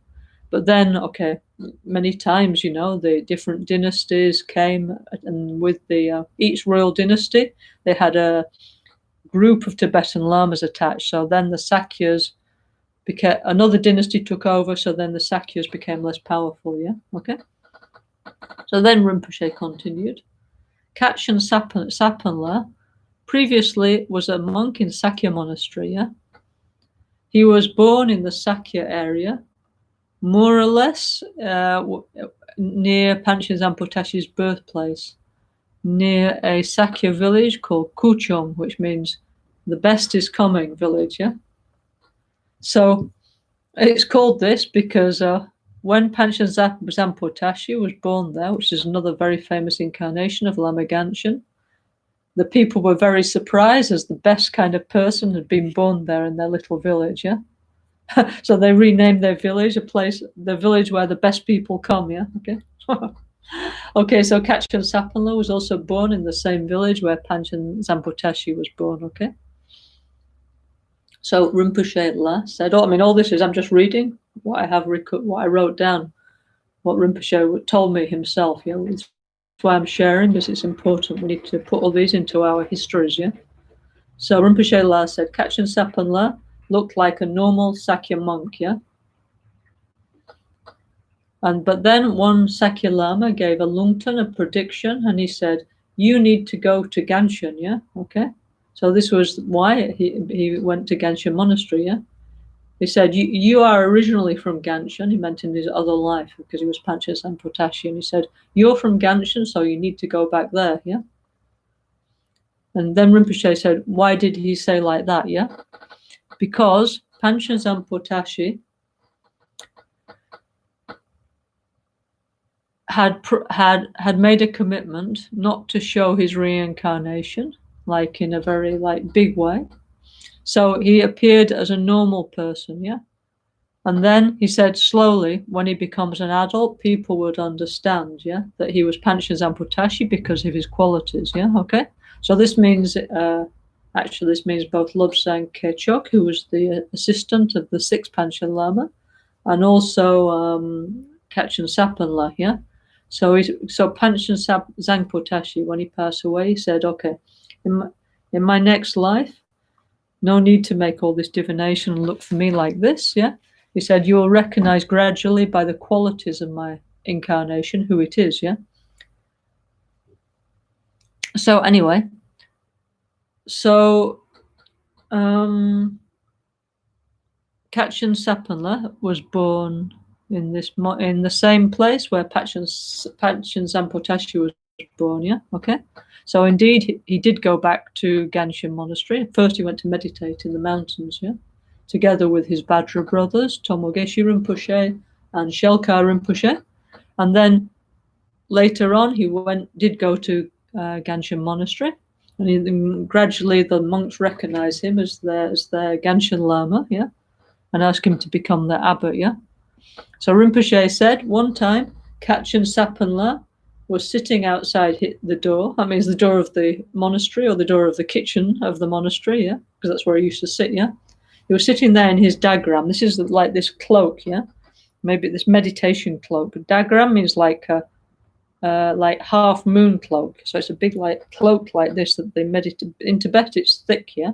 But then, okay, many times, you know, the different dynasties came, and with each royal dynasty, they had a group of Tibetan lamas attached. So then the Sakyas another dynasty took over, so then the Sakyas became less powerful, yeah. Okay. So then Rinpoche continued. Kachin Sapanla previously was a monk in Sakya monastery, yeah? He was born in the Sakya area, more or less near Panchen Zanpo Tashi's birthplace. near a Sakya village called Kuchom, which means the best is coming village, yeah? So it's called this because when Panchen Zampo Tashi was born there, which is another very famous incarnation of Lama Gangchen, the people were very surprised as the best kind of person had been born there in their little village, yeah? So they renamed their village the village where the best people come, yeah? Okay. Okay, so Kachchen Sapanla was also born in the same village where Panchen Zampotashi was born, okay? So Rinpoche La said, all this is, I'm just reading what I wrote down, what Rinpoche told me himself, yeah? That's why I'm sharing, because it's important. We need to put all these into our histories, yeah? So Rinpoche La said, Kachchen Sapanla looked like a normal Sakya monk, yeah? But then one Sakya Lama gave a Lungten a prediction, and he said, you need to go to Gangchen, yeah? Okay? So this was why he went to Gangchen Monastery, yeah? He said, you are originally from Gangchen. He meant in his other life, because he was Panchen Sampotashi, and he said, you're from Gangchen, so you need to go back there, yeah? And then Rinpoche said, why did he say like that, yeah? Because Panchen Sampotashi had made a commitment not to show his reincarnation, like in a very big way. So he appeared as a normal person, yeah? And then he said slowly, when he becomes an adult, people would understand, yeah, that he was Panchen Zampotashi because of his qualities, yeah? Okay? So this means, this means both Lobsang Kechok, who was the assistant of the sixth Panchen Lama, and also Kachchen Sapanla, yeah? So Panchen Zangpotashi, when he passed away, he said, okay, in my next life, no need to make all this divination and look for me like this, yeah? He said, you will recognize gradually by the qualities of my incarnation who it is, yeah? So anyway, Kachchen Sapanla was born in the same place where Panchen Zampotashi was born, yeah? Okay? So indeed, he did go back to Gangchen Monastery. First, he went to meditate in the mountains, yeah? Together with his Vajra brothers, Tomogeshi Rinpoche and Shelkar Rinpoche. And then later on, he did go to Gangchen Monastery. And gradually, the monks recognized him as their Gangchen Lama, yeah? And asked him to become their abbot, yeah? So Rinpoche said, one time, Kachchen Sapanla was sitting outside the door. That means the door of the monastery or the door of the kitchen of the monastery, yeah? Because that's where he used to sit, yeah? He was sitting there in his dagram. This is like this cloak, yeah? Maybe this meditation cloak. But dagram means like half moon cloak. So it's a big cloak like this that they meditate. In Tibet, it's thick, yeah?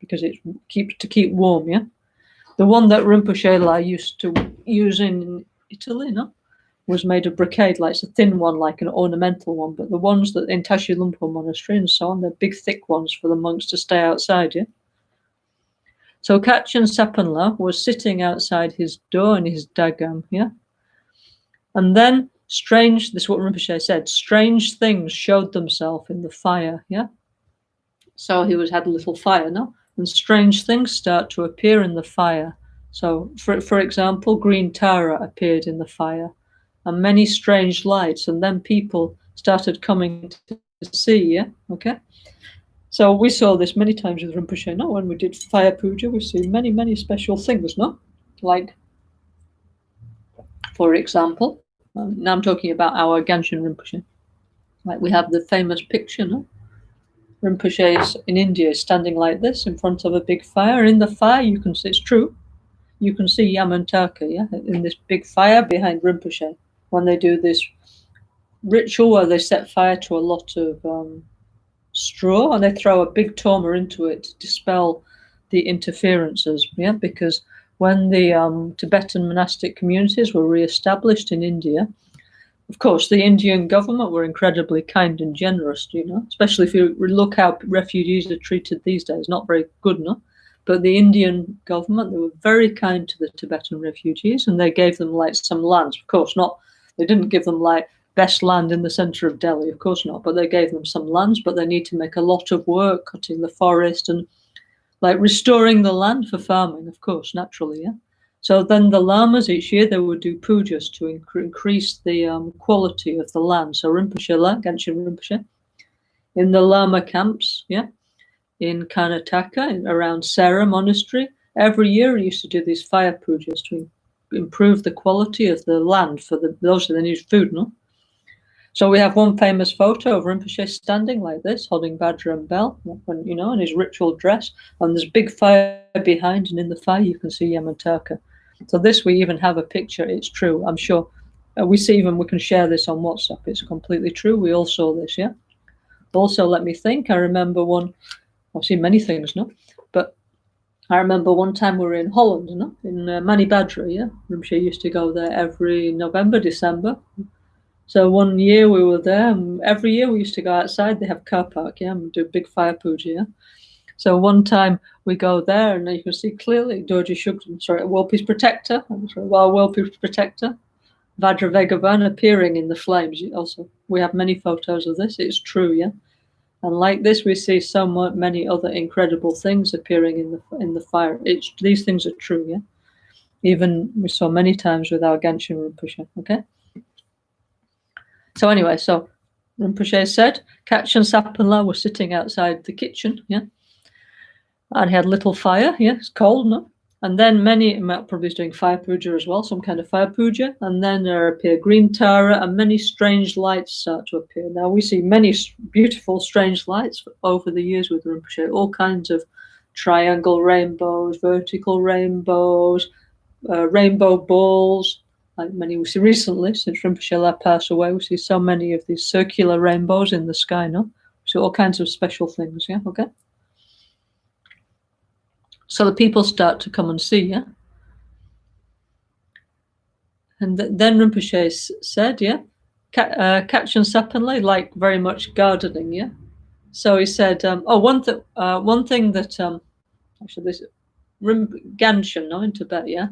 Because it keep warm, yeah? The one that Rinpoche used to use in Italy, no? Was made of brocade, it's a thin one, like an ornamental one. But the ones that in Tashi Lumpo Monastery and so on, they're big, thick ones for the monks to stay outside, yeah? So Kachchen Sapanla was sitting outside his door in his dagam, yeah? And then this is what Rinpoche said, strange things showed themselves in the fire, yeah? So he had a little fire, no? And strange things start to appear in the fire. So, for example, green Tara appeared in the fire, and many strange lights, and then people started coming to see, yeah? Okay? So we saw this many times with Rinpoche, no? When we did fire puja, we see many, many special things, no? Like, for example, now I'm talking about our Gangchen Rinpoche. Like we have the famous picture, no? Rinpoche is in India, standing like this in front of a big fire. In the fire, you can see, it's true, you can see Yamantaka, yeah, in this big fire behind Rinpoche when they do this ritual where they set fire to a lot of straw and they throw a big toma into it to dispel the interferences, yeah, because when the Tibetan monastic communities were re-established in India, of course, the Indian government were incredibly kind and generous, you know, especially if you look how refugees are treated these days, not very good, no? But the Indian government, they were very kind to the Tibetan refugees and they gave them some lands. Of course, they didn't give them best land in the center of Delhi, of course not, but they gave them some lands, but they need to make a lot of work cutting the forest and like restoring the land for farming, of course, naturally, yeah. So then the lamas each year, they would do pujas to increase the quality of the land. So Rinpoche, Gangchen Rinpoche, in the lama camps, yeah, in Karnataka, around Sera Monastery, every year he used to do these fire pujas to improve the quality of the land for those that need food, no? So we have one famous photo of Rinpoche standing like this, holding Vajra and bell, when, in his ritual dress, and there's a big fire behind, and in the fire you can see Yamantaka. So this, we even have a picture. It's true, I'm sure. We can share this on WhatsApp. It's completely true. We all saw this, yeah? Also, let me think. I remember I've seen many things, no? But I remember one time we were in Holland, no? In Manibadra, yeah? Rinpoche used to go there every November, December. So one year we were there, and every year we used to go outside. They have car park, yeah, and do a big fire puja, yeah. So one time we go there, and you can see clearly Dorji Shugden, World-Peace Protector, World-Peace Protector, Vajra Vegavan appearing in the flames. Also, we have many photos of this. It's true, yeah. And like this, we see so many other incredible things appearing in the fire. These things are true, yeah. Even we saw many times with our Gangchen Rinpoche, okay. So anyway, so Rinpoche said, Kachin Sapanla was sitting outside the kitchen, yeah, and he had a little fire, yeah, it's cold, no? And then probably was doing fire puja as well, some kind of fire puja, and then there appear green Tara, and many strange lights start to appear. Now we see many beautiful strange lights over the years with Rinpoche, all kinds of triangle rainbows, vertical rainbows, rainbow balls, like many we see recently, since Rinpoche passed away, we see so many of these circular rainbows in the sky, no? So all kinds of special things, yeah, okay? So the people start to come and see, yeah? And then Rinpoche said, yeah, Kachin Sapanle like very much gardening, yeah? So he said, one thing that, actually this, Gangchen, no, in Tibet, yeah?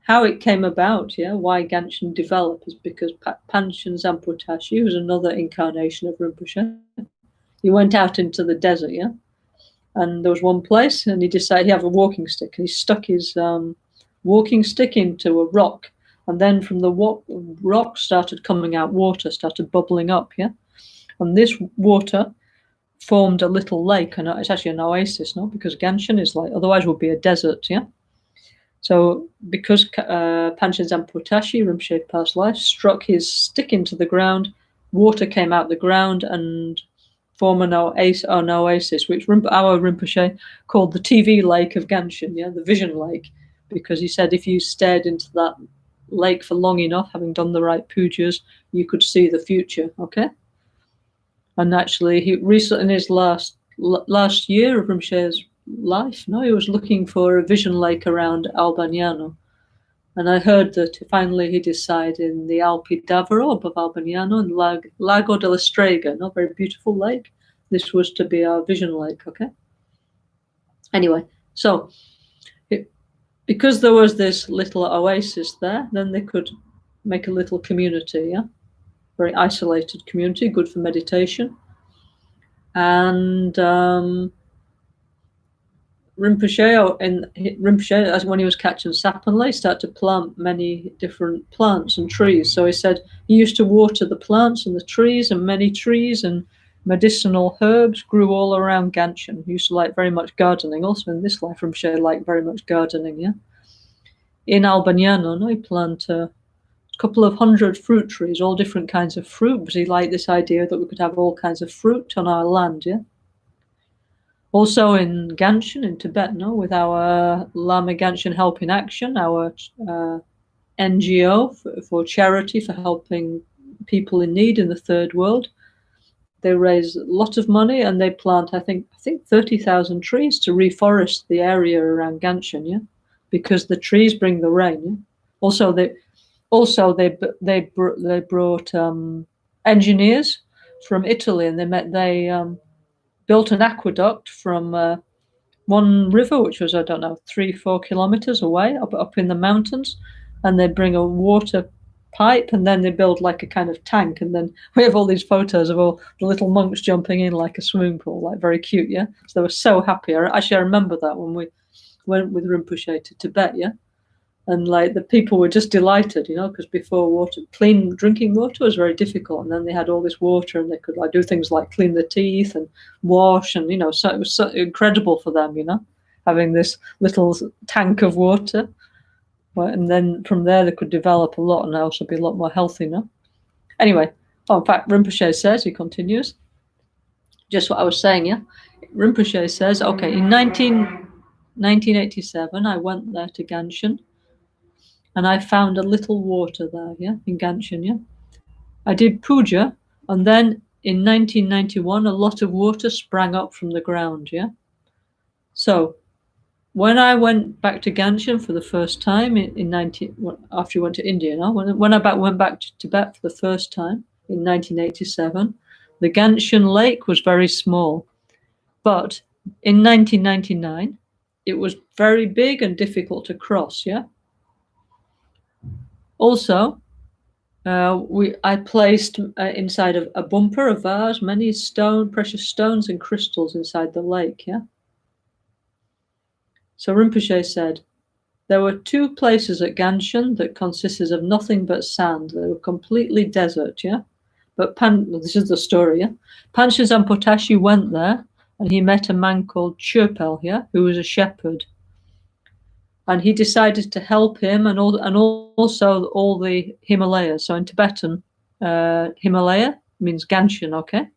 How it came about, yeah, why Gangchen developed is because Panchen Zamputashi, who's another incarnation of Rinpoche, he went out into the desert, yeah, and there was one place, and he decided he had a walking stick, and he stuck his walking stick into a rock, and then from the rock started coming out water, started bubbling up, yeah, and this water formed a little lake, and it's actually an oasis, no, because Gangchen is like, otherwise it would be a desert, yeah. So because Panchen Zamputashi, Rinpoche past life, struck his stick into the ground, water came out the ground and formed an oasis, which our Rinpoche called the TV lake of Gangchen, yeah, the vision lake, because he said if you stared into that lake for long enough, having done the right pujas, you could see the future, okay? And actually, he recently, in his last year of Rinpoche's life, no, he was looking for a vision lake around Albagnano, and I heard that finally he decided in the Alpi d'Avaro above Albagnano and Lago della Strega, no, very beautiful lake. This was to be our vision lake, okay? Anyway, so because there was this little oasis there, then they could make a little community, yeah, very isolated community, good for meditation, and Rinpoche, as when he was catching Sapanle, he started to plant many different plants and trees. So he said he used to water the plants and the trees, and many trees and medicinal herbs grew all around Gangchen. He used to like very much gardening. Also in this life, Rinpoche liked very much gardening, yeah. In Albagnano, no, he planted a couple of 100 fruit trees, all different kinds of fruit, but he liked this idea that we could have all kinds of fruit on our land, yeah. Also in Gangchen, in Tibet, no, with our Lama Gangchen Help in Action, our NGO for charity, for helping people in need in the third world. They raise a lot of money and they plant, I think 30,000 trees to reforest the area around Gangchen, yeah, because the trees bring the rain. Yeah? Also, they brought engineers from Italy, and they built an aqueduct from one river, which was, 3-4 kilometers away, up in the mountains, and they bring a water pipe, and then they build like a kind of tank, and then we have all these photos of all the little monks jumping in like a swimming pool, like very cute, yeah. So they were so happy. I remember that when we went with Rinpoche to Tibet, yeah. And like the people were just delighted, because before clean drinking water was very difficult, and then they had all this water, and they could like do things like clean their teeth and wash, and so it was so incredible for them, having this little tank of water. And then from there they could develop a lot and also be a lot more healthy, Anyway, in fact, Rinpoche says, he continues, just what I was saying, yeah. Rinpoche says, okay, in 1987, I went there to Gangchen, and I found a little water there, yeah, in Gangchen, yeah. I did puja, and then in 1991, a lot of water sprang up from the ground, yeah. So when I went back to Gangchen for the first time after we went to India, when I went back to Tibet for the first time in 1987, the Gangchen lake was very small, but in 1999, it was very big and difficult to cross, yeah. Also, I placed inside of a bumper, a vase, many precious stones and crystals inside the lake, yeah. So Rinpoche said, there were 2 places at Gangchen that consisted of nothing but sand. They were completely desert, yeah. But this is the story, yeah. Panchen Zanpotashi went there, and he met a man called Churpel, yeah, who was a shepherd. And he decided to help him and also all the Himalayas. So in Tibetan, Himalaya means Gangchen, okay?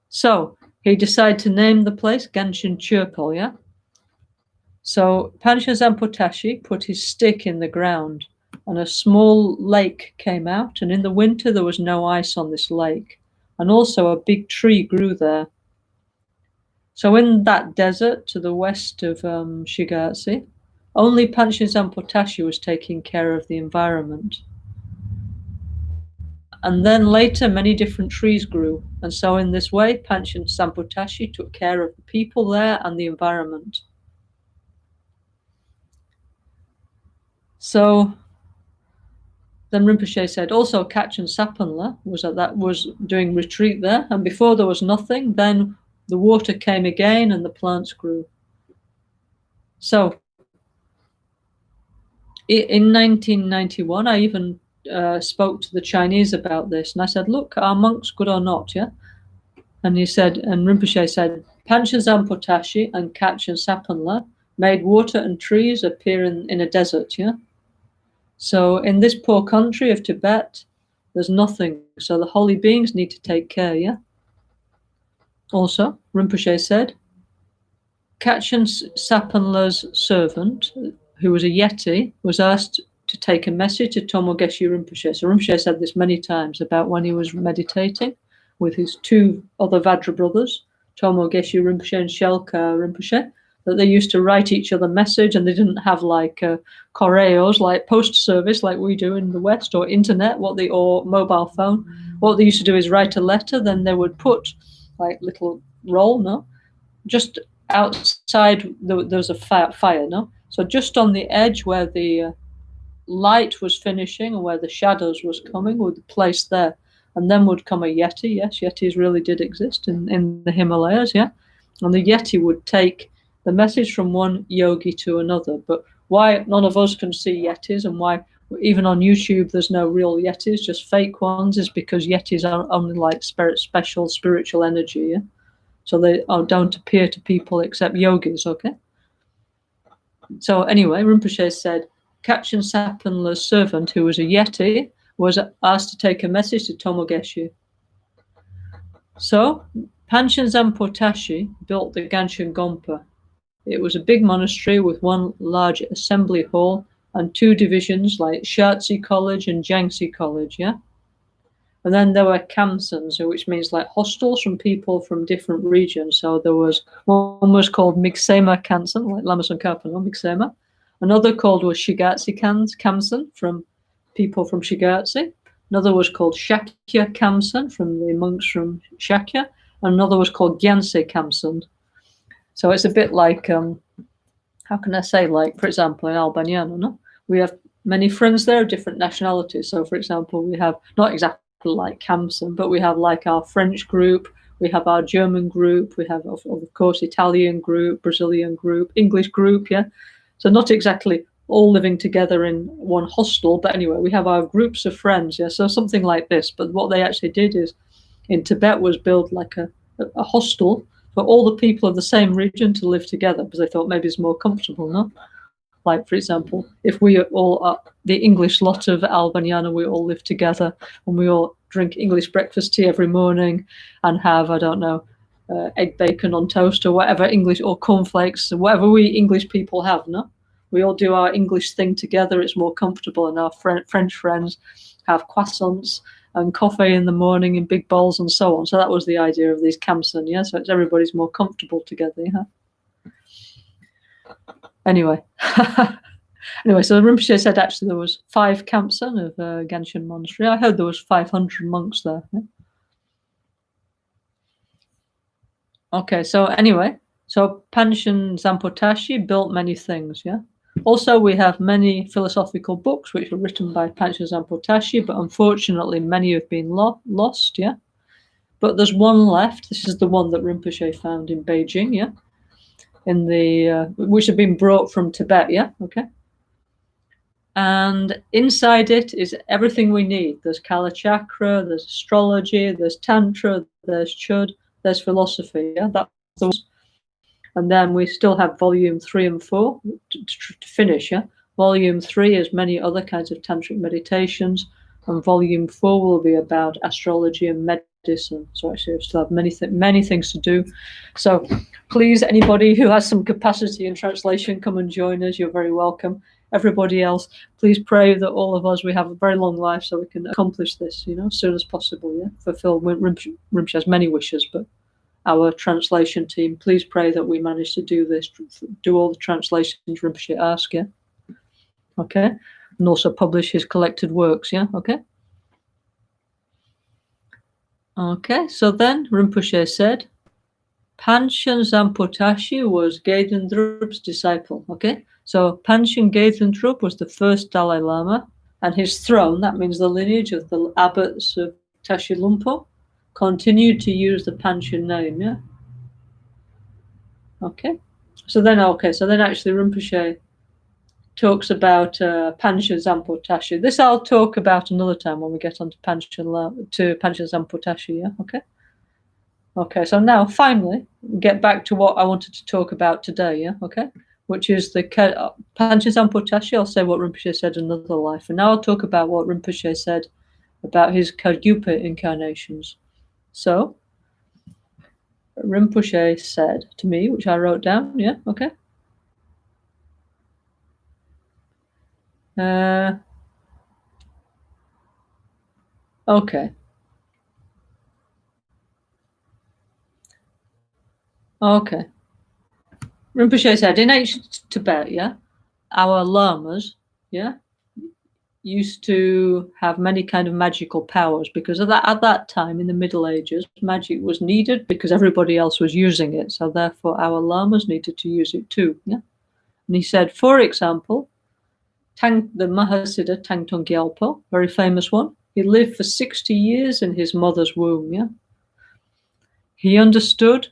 So he decided to name the place Gangchen Churpel, yeah? So Panchen Zanpotashi put his stick in the ground, and a small lake came out, and in the winter there was no ice on this lake. And also a big tree grew there. So in that desert to the west of Shigatse, only Panchen Zanpotashi was taking care of the environment. And then later, many different trees grew. And so in this way, Panchen Zanpotashi took care of the people there and the environment. So then Rinpoche said, also Kachin Sapanla was doing retreat there. And before there was nothing, then the water came again and the plants grew. So in 1991, I even spoke to the Chinese about this, and I said, look, are monks good or not, yeah? And Rinpoche said, Panchen Zanpotashi and Kachin Sapanla made water and trees appear in a desert, yeah? So in this poor country of Tibet, there's nothing, so the holy beings need to take care, yeah? Also, Rinpoche said, Kachin Sapanla's servant, who was a yeti, was asked to take a message to Tomo Geshe Rinpoche. So Rinpoche said this many times about when he was meditating with his 2 other Vajra brothers, Tomo Geshe Rinpoche and Shelka Rinpoche, that they used to write each other message, and they didn't have like correos, like post service like we do in the West, or internet, or mobile phone. What they used to do is write a letter, then they would put like little roll, just outside there was a fire, so just on the edge where the light was finishing and where the shadows was coming would place there, and then would come a yeti. Yes, yetis really did exist in the Himalayas, yeah. And the yeti would take the message from one yogi to another. But why none of us can see yetis, and why even on YouTube there's no real yetis, just fake ones, is because yetis are only like special spiritual energy, yeah. So they don't appear to people except yogis, okay? So anyway, Rinpoche said, Kachin Sapanla's servant, who was a yeti, was asked to take a message to Tomo Geshe. So Panchen Zanpotashi built the Gangchen Gompa. It was a big monastery with 1 large assembly hall and 2 divisions like Shatsi College and Jiangxi College, yeah? And then there were kamsans, which means like hostels from people from different regions. So there was one was called Migsema Kamsan, like Lama Tsongkhapa, Migsema. Another called was Shigatse Kamsan, from people from Shigatse. Another was called Shakya Kamsan, from the monks from Shakya. And another was called Gyaltsen Kamsan. So it's a bit like, how can I say, like, for example, in Albaniano, we have many friends there of different nationalities. So, for example, we have not exactly like Kamsen, but we have like our French group, we have our German group, we have, of course, Italian group, Brazilian group, English group, yeah. So not exactly all living together in one hostel, but anyway, we have our groups of friends, yeah. So something like this. But what they actually did is, in Tibet, was build like a hostel for all the people of the same region to live together, because they thought maybe it's more comfortable, no? Like, for example, if we all are the English lot of Albaniana, we all live together and we all drink English breakfast tea every morning and have, I don't know, egg bacon on toast or whatever English, or cornflakes, whatever we English people have, no? We all do our English thing together. It's more comfortable. And our French friends have croissants and coffee in the morning in big bowls and so on. So that was the idea of these Kamsen, yeah? So it's everybody's more comfortable together, yeah? Anyway, so Rinpoche said actually there was 5 Kamsen of Gangchen Monastery. I heard there was 500 monks there. Yeah? Okay, so anyway, so Panchen Zampotashi built many things, yeah? Also, we have many philosophical books which were written by Panchen Zampotashi, but unfortunately many have been lost, yeah? But there's one left. This is the one that Rinpoche found in Beijing, yeah? In the which have been brought from Tibet, yeah? Okay. And inside it is everything we need. There's Kala Chakra, there's astrology, there's Tantra, there's Chud, there's philosophy, yeah? That's the. And then we still have volume 3 and 4 to finish, yeah? Volume 3 is many other kinds of tantric meditations, and volume 4 will be about astrology and medicine. So actually I still have many things to do. So please, anybody who has some capacity in translation, come and join us. You're very welcome. Everybody else, please pray that all of us, we have a very long life so we can accomplish this, you know, as soon as possible, yeah? Fulfill Rinpoche has many wishes, but our translation team, please pray that we manage to do this, do all the translations Rinpoche asks, yeah? Okay? And also publish his collected works, yeah? Okay? Okay, so then Rinpoche said, Panchen Zampotashi was Gedun Drup's disciple, okay? So Panchen Gedun Drup was the first Dalai Lama, and his throne, that means the lineage of the abbots of Tashi Lumpo, continued to use the Panchen name, yeah? Okay. So then actually Rinpoche talks about Panchen Zampotashi. This I'll talk about another time when we get onto Panchen Zampotashi, yeah? Okay? Okay, so now finally, get back to what I wanted to talk about today, yeah? Okay? Which is the Panchen Zampotashi. I'll say what Rinpoche said in another life. And now I'll talk about what Rinpoche said about his Kargyupa incarnations. So, Rinpoche said to me, which I wrote down, yeah? Okay? Okay. Okay. Rinpoche said in ancient Tibet, yeah, our lamas, yeah, used to have many kind of magical powers because at that time in the Middle Ages, magic was needed because everybody else was using it. So therefore, our lamas needed to use it too. Yeah, and he said, for example, the Mahasiddha Tangtung Gyalpo, very famous one. He lived for 60 years in his mother's womb. Yeah, he understood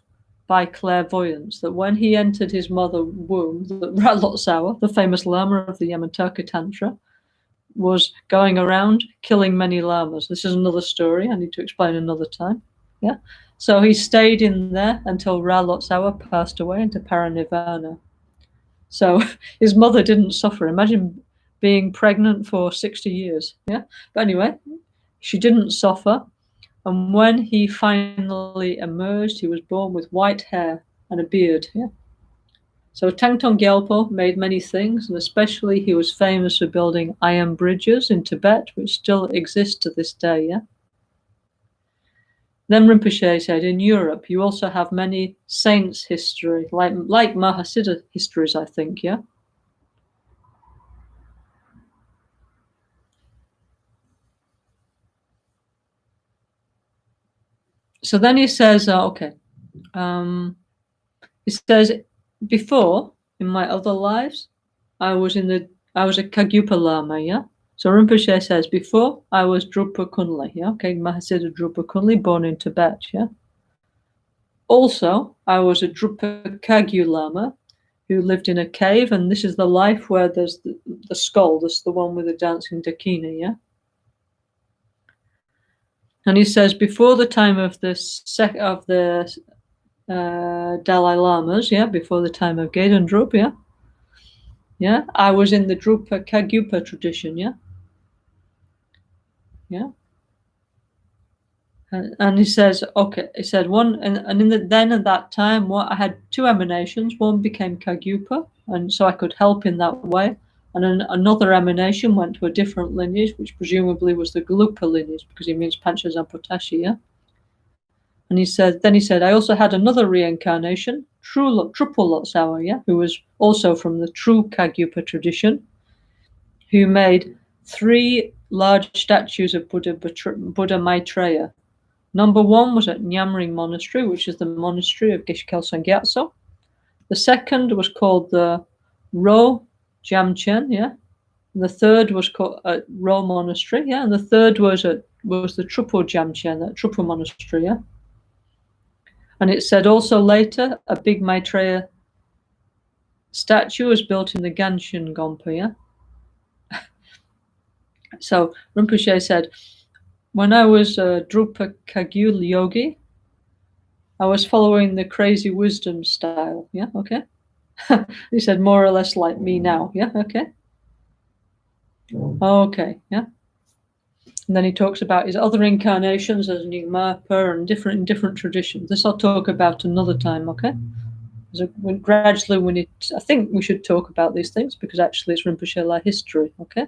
by clairvoyance that when he entered his mother's womb, that Ratlotsauer, the famous lama of the Yamantaka Tantra, was going around killing many lamas. This is another story I need to explain another time. Yeah. So he stayed in there until Ratlotsauer passed away into paranirvana. So his mother didn't suffer. Imagine being pregnant for 60 years. Yeah. But anyway, she didn't suffer. And when he finally emerged, he was born with white hair and a beard. Yeah. So Tangtung Gyalpo made many things, and especially he was famous for building iron bridges in Tibet, which still exist to this day. Yeah. Then Rinpoche said, in Europe, you also have many saints' history, like Mahasiddha histories, I think. Yeah. So then he says, he says, before, in my other lives, I was in the I was a Kagyupa Lama, yeah? So Rinpoche says, before I was Drupa Kunli, yeah? Okay, Mahasiddha Drupa Kunli, born in Tibet, yeah? Also, I was a Drupa Kagyu Lama who lived in a cave, and this is the life where there's the skull, this is the one with the dancing Dakina, yeah? And he says, before the time of the Dalai Lamas, yeah, before the time of Gedon Drupa, yeah? Yeah, I was in the Drupa Kagyupa tradition, yeah? Yeah. And he says, okay, he said one, and then at that time, I had two emanations. One became Kagyupa, and so I could help in that way. And another emanation went to a different lineage, which presumably was the Galupa lineage, because he means Panchazampotashi, yeah? And he said, I also had another reincarnation, Trupul Lotsawa, yeah, who was also from the true Kagyupa tradition, who made 3 large statues of Buddha Maitreya. Number 1 was at Nyamring Monastery, which is the monastery of Geshe Kelsang Gyatso. The second was called the Ro Jamchen, yeah. And the third was called Ro Monastery, yeah. And the third was the Trupo Jamchen, that Trupo Monastery, yeah. And it said also later a big Maitreya statue was built in the Ganshin Gompa, yeah. So Rinpoche said, when I was Drupa Kagyu Yogi, I was following the crazy wisdom style. Yeah, okay. He said, more or less like me now. Yeah, okay. Okay, yeah. And then he talks about his other incarnations as Nyingmapa and different traditions. This I'll talk about another time, okay? So gradually, I think we should talk about these things because actually it's Rinpoche La history, okay?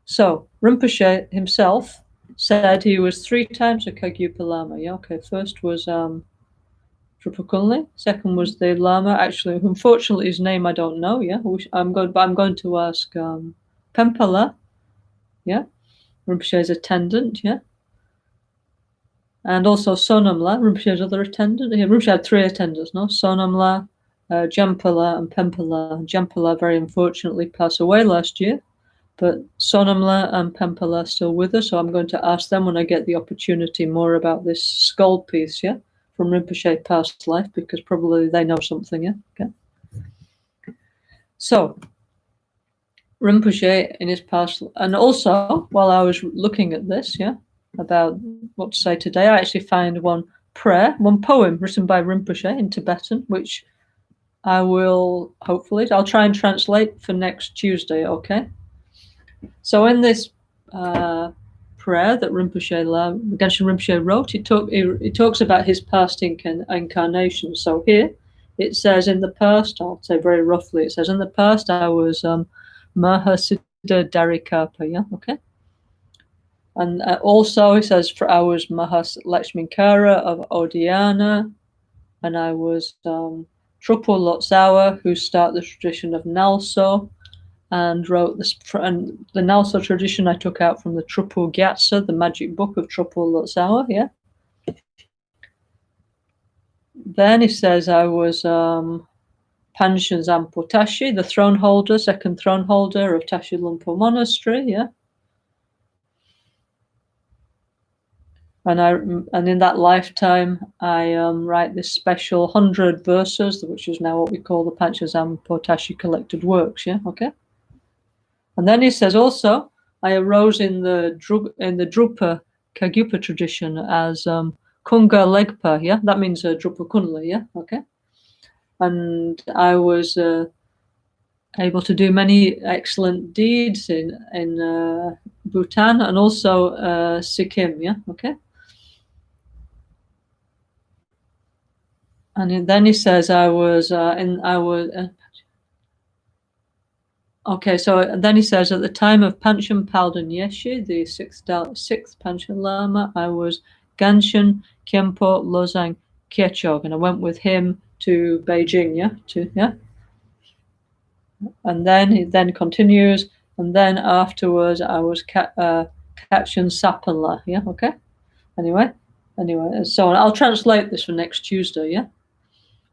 So Rinpoche himself said he was 3 times a Kagyupa Lama. Yeah, okay. First was Drupa Kunli. Second was the Lama. Actually, unfortunately, his name I don't know. Yeah, I'm going to ask Pempala. Yeah, Rinpoche's attendant. Yeah, and also Sonamla, Rinpoche's other attendant. Yeah, Rinpoche had 3 attendants. No, Sonamla, Jampala, and Pempala. Jampala very unfortunately passed away last year. But Sonamla and Pempala are still with us, so I'm going to ask them when I get the opportunity more about this skull piece, yeah, from Rinpoche past life, because probably they know something, yeah, okay. So, Rinpoche in his past, and also while I was looking at this, yeah, about what to say today, I actually found one poem written by Rinpoche in Tibetan, which I'll try and translate for next Tuesday, okay? So in this prayer that Gangchen Rinpoche wrote, it talks about his past incarnation. So here it says, in the past, I'll say very roughly, it says, in the past I was Mahasiddha Darikapa, yeah, okay? And also it says, I was Mahas Lakshminkara of Odiana, and I was Trupul Lotsawa, who started the tradition of NgalSo, and wrote this. And the NgalSo tradition I took out from the Trupul Gyatso, the magic book of Trupul Lotsawa, yeah. Then he says I was Panchen Zampo-Tashi, the throne holder, second throne holder of Tashi Lumpo Monastery, yeah. And in that lifetime, I write this special 100 verses, which is now what we call the Panchen Zampo-Tashi collected works, yeah, okay. And then he says also, I arose in the Drupa Kagyupa tradition as Kunga Legpa, yeah? That means Drupa Kunli, yeah? Okay. And I was able to do many excellent deeds in Bhutan and also Sikkim, yeah? Okay. And then he says okay, so then he says, at the time of Panchen Palden Yeshe, the sixth Panchen Lama, I was Ganshin Khenpo Losang Kyechog, and I went with him to Beijing, yeah. And then he continues, and then afterwards I was Kachin Sapanla, yeah, okay. Anyway, so I'll translate this for next Tuesday, yeah,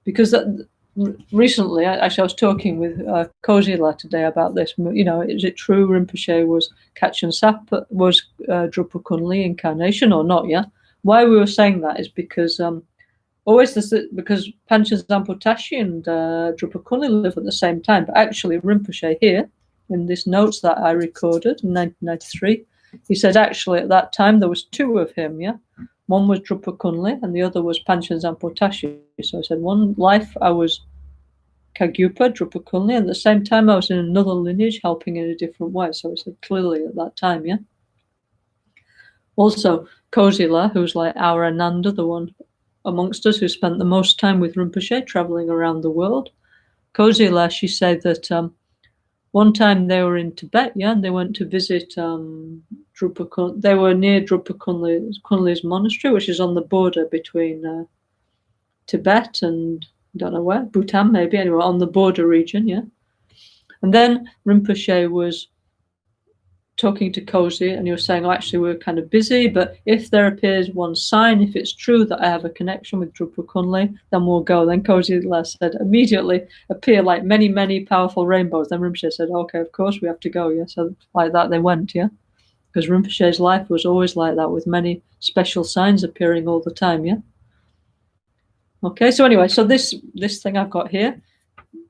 because recently, actually, I was talking with Kozila today about this. You know, is it true Rinpoche was Kachin Sap, was Drupa Kunli incarnation or not? Yeah. Why we were saying that is because always this, because Panchen Zampo Tashi and Drupa Kunli live at the same time. But actually, Rinpoche here in these notes that I recorded in 1993, he said actually at that time there was two of him. Yeah. One was Drupa Kunli and the other was Panchen Zampo Tashi. So I said, one life I was Kagyupa, Drupa Kunli, and at the same time I was in another lineage helping in a different way. So I said clearly at that time, yeah. Also, Kozila, who's like our Ananda, the one amongst us who spent the most time with Rinpoche, traveling around the world. Kozila, she said that one time they were in Tibet, yeah, and they went to visit Drupa Kunli. They were near Drupa Kunli's monastery, which is on the border between Tibet and I don't know where, Bhutan maybe, anyway, on the border region, yeah. And then Rinpoche was talking to Cozy and he was saying, oh, actually, we're kind of busy, but if there appears one sign, if it's true that I have a connection with Drupa Kunli, then we'll go. Then Cozy said, immediately appear like many, many powerful rainbows. Then Rinpoche said, okay, of course we have to go, yeah. So like that they went, yeah. Because Rinpoche's life was always like that, with many special signs appearing all the time, yeah. Okay, so anyway, so this thing I've got here,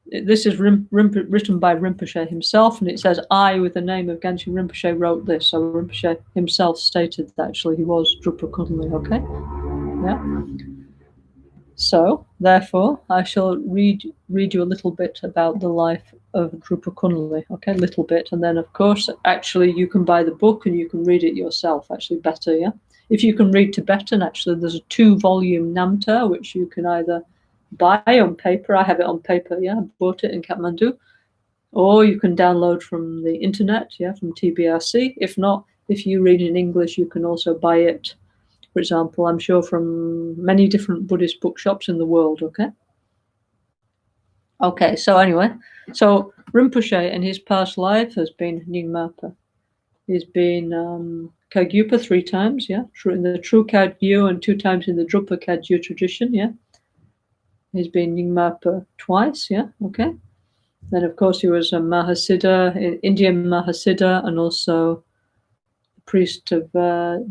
this is written by Rinpoche himself, and it says, I, with the name of Gangchen Rinpoche, wrote this. So Rinpoche himself stated that actually he was Drupa Kunli, okay? Yeah. So, therefore, I shall read you a little bit about the life of Drupa Kunli, okay? A little bit, and then, of course, actually, you can buy the book and you can read it yourself, actually, better, yeah? If you can read Tibetan, actually, there's a 2-volume Namta, which you can either buy on paper. I have it on paper, yeah. I bought it in Kathmandu. Or you can download from the internet, yeah, from TBRC. If not, if you read in English, you can also buy it, for example, I'm sure from many different Buddhist bookshops in the world, okay? Okay, so anyway, so Rinpoche in his past life has been Nyingmapa. He's been Kagyupa 3 times, yeah, in the true Kagyu and 2 times in the Drupa Kagyu tradition, yeah. He's been Nyingmapa twice, yeah, okay. Then, of course, he was a Mahasiddha, Indian Mahasiddha, and also a priest of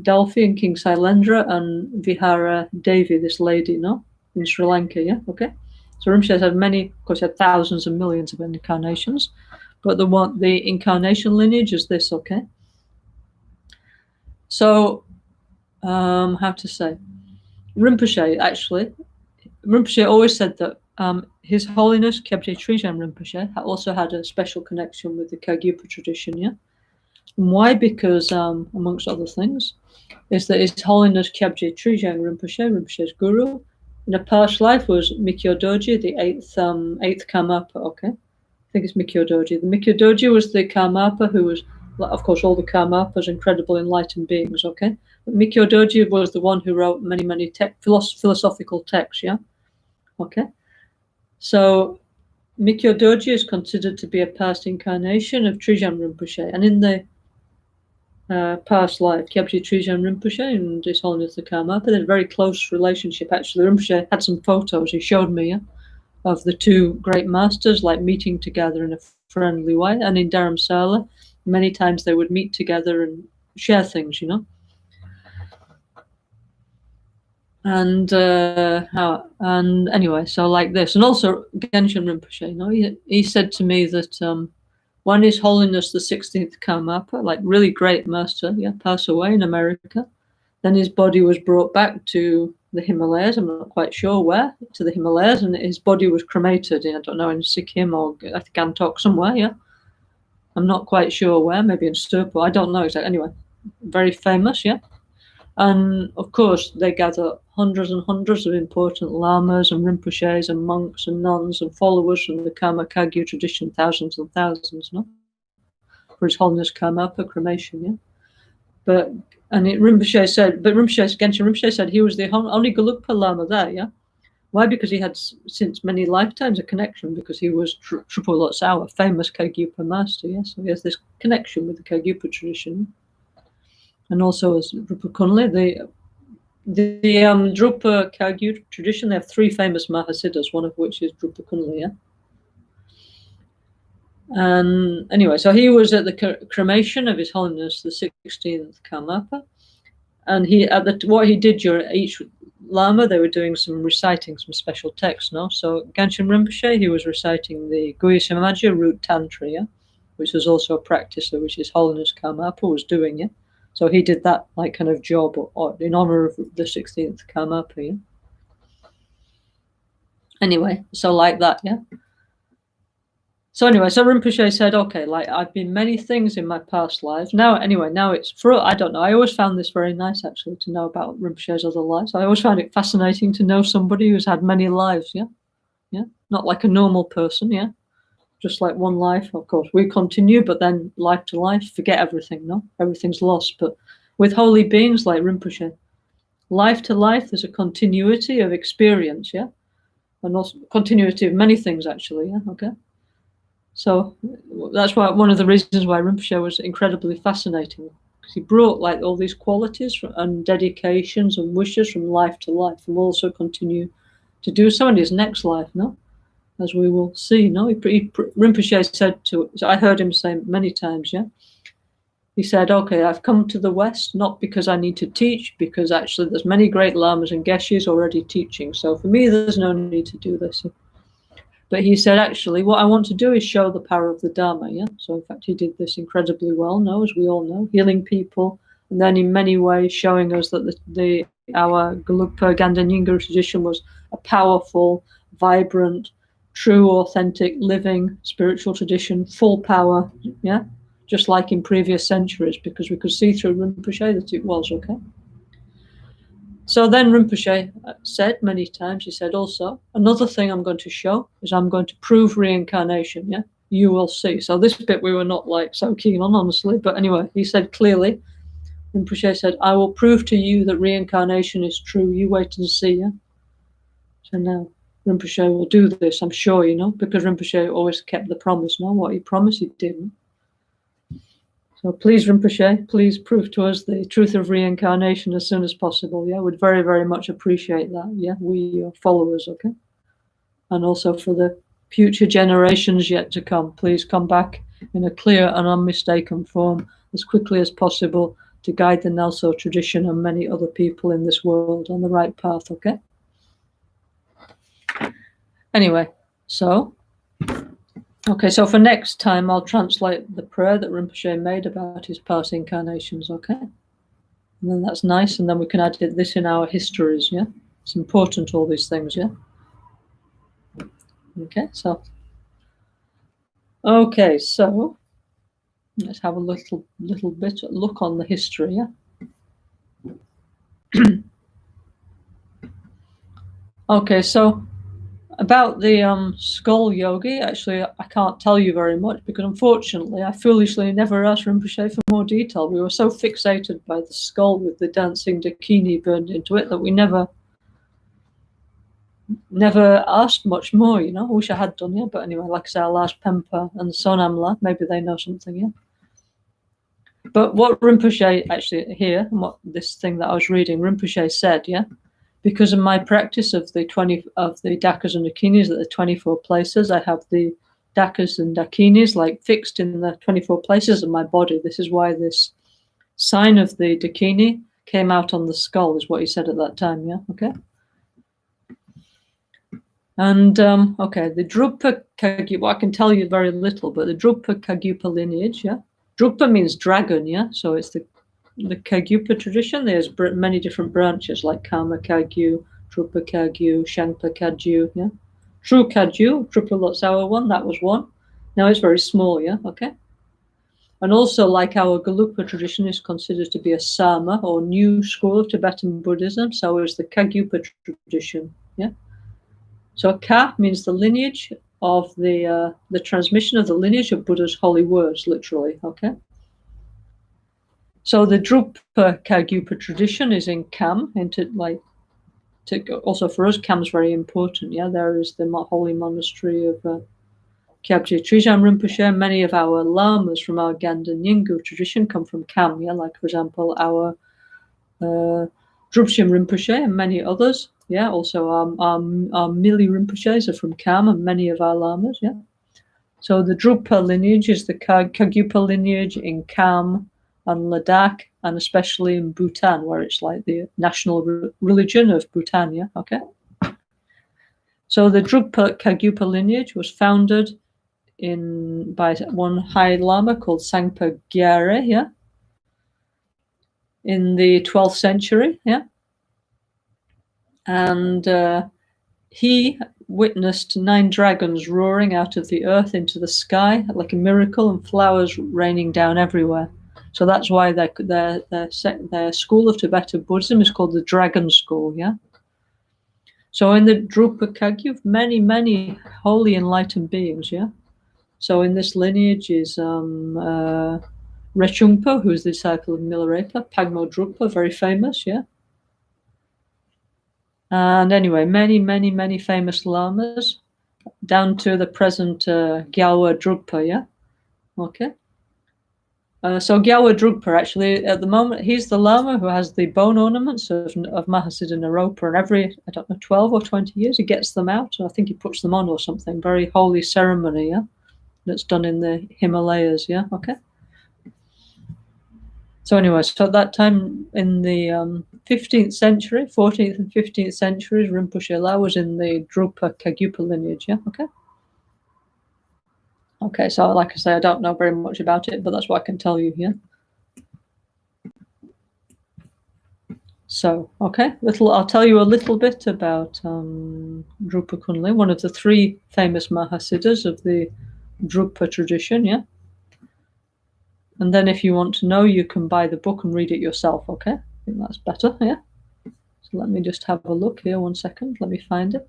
Delphi and King Sailendra and Vihara Devi, this lady, no, in Sri Lanka, yeah, okay. So Rinpoche had many, of course, he had thousands and millions of incarnations, but the incarnation lineage is this, okay. So, how to say, Rinpoche always said that His Holiness Kyabje Trijang Rinpoche also had a special connection with the Kagyupa tradition, yeah? And why? Because, amongst other things, is that His Holiness Kyabje Trijang Rinpoche's guru, in a past life was Mikyo Doji, the eighth Karmapa, okay? I think it's Mikyo Doji. The Mikyo Doji was the Karmapa who was, of course, all the Karmapas, incredible enlightened beings, okay? But Mikyo Doji was the one who wrote many, many philosophical texts, yeah? Okay? So, Mikyo Doji is considered to be a past incarnation of Trijang Rinpoche. And in the past life, Kyabje Trijang Rinpoche and His Holiness the Karmapa, they had a very close relationship. Actually, Rinpoche had some photos he showed me, yeah, of the 2 great masters, like meeting together in a friendly way. And in Dharamsala, many times they would meet together and share things, you know. And anyway, so like this. And also Gangchen Rinpoche, you know, he said to me that when His Holiness the 16th Karmapa, like really great master, yeah, passed away in America, then his body was brought back to the Himalayas. I'm not quite sure where, to the Himalayas, and his body was cremated I don't know, in Sikkim or I think Gangtok somewhere, yeah. I'm not quite sure where, maybe in Sturpo, I don't know exactly. Anyway, very famous, yeah. And of course, they gather hundreds and hundreds of important lamas and rinpoches and monks and nuns and followers from the Karma Kagyu tradition, thousands and thousands, no? For His Holiness Karmapa cremation, yeah. Gangchen Rinpoche said he was the only Gelugpa Lama there, yeah. Why? Because he had since many lifetimes a connection, because he was Tripur Lotsawa, famous Kagyupa master, yeah. So he has this connection with the Kagyupa tradition. And also as Drupa Kunli, the Drupa Kagyu tradition, they have 3 famous Mahasiddhas, one of which is Drupa Kunli, yeah? And anyway, so he was at the cremation of His Holiness the 16th Karmapa, and he what he did during each Lama, they were doing reciting some special texts, no? So Gangchen Rinpoche, he was reciting the Guya Samaja root Tantra, yeah? Which was also a practice which His Holiness Karmapa was doing, yeah? So he did that like kind of job in honor of the 16th Karmapa, yeah? Anyway, so like that, yeah? So anyway, so Rinpoche said, okay, like I've been many things in my past lives. Now it's I don't know. I always found this very nice, actually, to know about Rinpoche's other lives. I always found it fascinating to know somebody who's had many lives, yeah? Yeah? Not like a normal person, yeah? Just like one life, of course. We continue, but then life to life, forget everything, no? Everything's lost. But with holy beings like Rinpoche, life to life, there's a continuity of experience, yeah? And also continuity of many things, actually, yeah? Okay? So that's why one of the reasons why Rinpoche was incredibly fascinating, because he brought like all these qualities and dedications and wishes from life to life, and will also continue to do so in his next life, no? As we will see, no? Rinpoche said to, so I heard him say many times, yeah? He said, okay, I've come to the West not because I need to teach, because actually there's many great lamas and geshis already teaching. So for me, there's no need to do this. But he said, actually, what I want to do is show the power of the Dharma, yeah? So, in fact, he did this incredibly well, no, as we all know, healing people, and then in many ways showing us that our Gelugpa Ganden Yingu tradition was a powerful, vibrant, true, authentic, living spiritual tradition, full power, yeah? Just like in previous centuries, because we could see through Rinpoche that it was, okay? So then Rinpoche said many times, he said also, another thing I'm going to show is I'm going to prove reincarnation, yeah? You will see. So this bit we were not like so keen on, honestly. But anyway, he said clearly, Rinpoche said, I will prove to you that reincarnation is true. You wait and see, yeah? So now Rinpoche will do this, I'm sure, you know, because Rinpoche always kept the promise, no? What he promised, he didn't. So please, Rinpoche, please prove to us the truth of reincarnation as soon as possible. Yeah, we'd very, very much appreciate that. Yeah, we, your followers, okay? And also for the future generations yet to come, please come back in a clear and unmistaken form as quickly as possible to guide the NgalSo tradition and many other people in this world on the right path, okay? Anyway, so... Okay, so for next time, I'll translate the prayer that Rinpoche made about his past incarnations, okay? And then that's nice, and then we can add this in our histories, yeah? It's important, all these things, yeah? Okay, so... Okay, so... Let's have a little bit of look on the history, yeah? Okay, so... About the skull yogi, actually, I can't tell you very much because, unfortunately, I foolishly never asked Rinpoche for more detail. We were so fixated by the skull with the dancing dakini burned into it that we never asked much more, you know. I wish I had done, yeah. But anyway, like I say, I'll ask Pempa and Sonamla. Maybe they know something, yeah. But what Rinpoche actually here, and what this thing that I was reading, Rinpoche said, yeah, because of my practice of the dakas and dakinis at the 24 places, I have the dakas and dakinis like fixed in the 24 places of my body. This is why this sign of the dakini came out on the skull, is what he said at that time, yeah, okay? And, okay, the Druppa Kagyupa, well, I can tell you very little, but the Druppa Kagyupa lineage, yeah? Druppa means dragon, yeah? So it's the Kagyupa tradition. There's many different branches like Karma Kagyu, Drupa Kagyu, Shangpa Kagyu, yeah. True Kagyu, Drupa Lotsawa one, that was one. Now it's very small, yeah, okay. And also, like our Gelugpa tradition is considered to be a Sama or new school of Tibetan Buddhism, so is the Kagyupa tradition, yeah. So Ka means the lineage of the transmission of the lineage of Buddha's holy words, literally, okay. So the Drupa Kagyupa tradition is in Kam, also for us, Kam is very important. Yeah, there is the holy monastery of Kyabje Trijang Rinpoche. Many of our lamas from our Ganden Yingu tradition come from Kam. Yeah, like for example, our Drupchen Rinpoche and many others. Yeah, also our Mili Rinpoches are from Kham, and many of our lamas. Yeah. So the Drupal lineage is the Kagyupa lineage in Kham and Ladakh, and especially in Bhutan, where it's like the national religion of Bhutan. Yeah. Okay. So the Drupal Kagyupa lineage was founded by one High Lama called Sangpa Gyare, yeah, in the 12th century, yeah. And he witnessed 9 dragons roaring out of the earth into the sky like a miracle, and flowers raining down everywhere. So that's why their school of Tibetan Buddhism is called the Dragon School, yeah. So in the Drupa Kagyu, many, many holy enlightened beings, yeah. So in this lineage is Rechungpa, who is the disciple of Milarepa, Pagmo Drukpa, very famous, yeah. And anyway, many, many, many famous lamas, down to the present Gyalwa Drukpa, yeah. Okay. So Gyalwa Drukpa, actually, at the moment, he's the lama who has the bone ornaments of Mahasiddha Naropa, and every, I don't know, 12 or 20 years, he gets them out, and I think he puts them on or something. Very holy ceremony, yeah. That's done in the Himalayas, yeah, okay. So anyway, so at that time in the 15th century, 14th and 15th centuries, Rinpoche La was in the Drupa Kagyupa lineage, yeah, okay. Okay, so like I say, I don't know very much about it, but that's what I can tell you here. So, okay, I'll tell you a little bit about Drupa Kunli, one of the 3 famous Mahasiddhas of the Drupa tradition, yeah. And then if you want to know, you can buy the book and read it yourself, okay? I think that's better, yeah? So let me just have a look here, 1 second. Let me find it.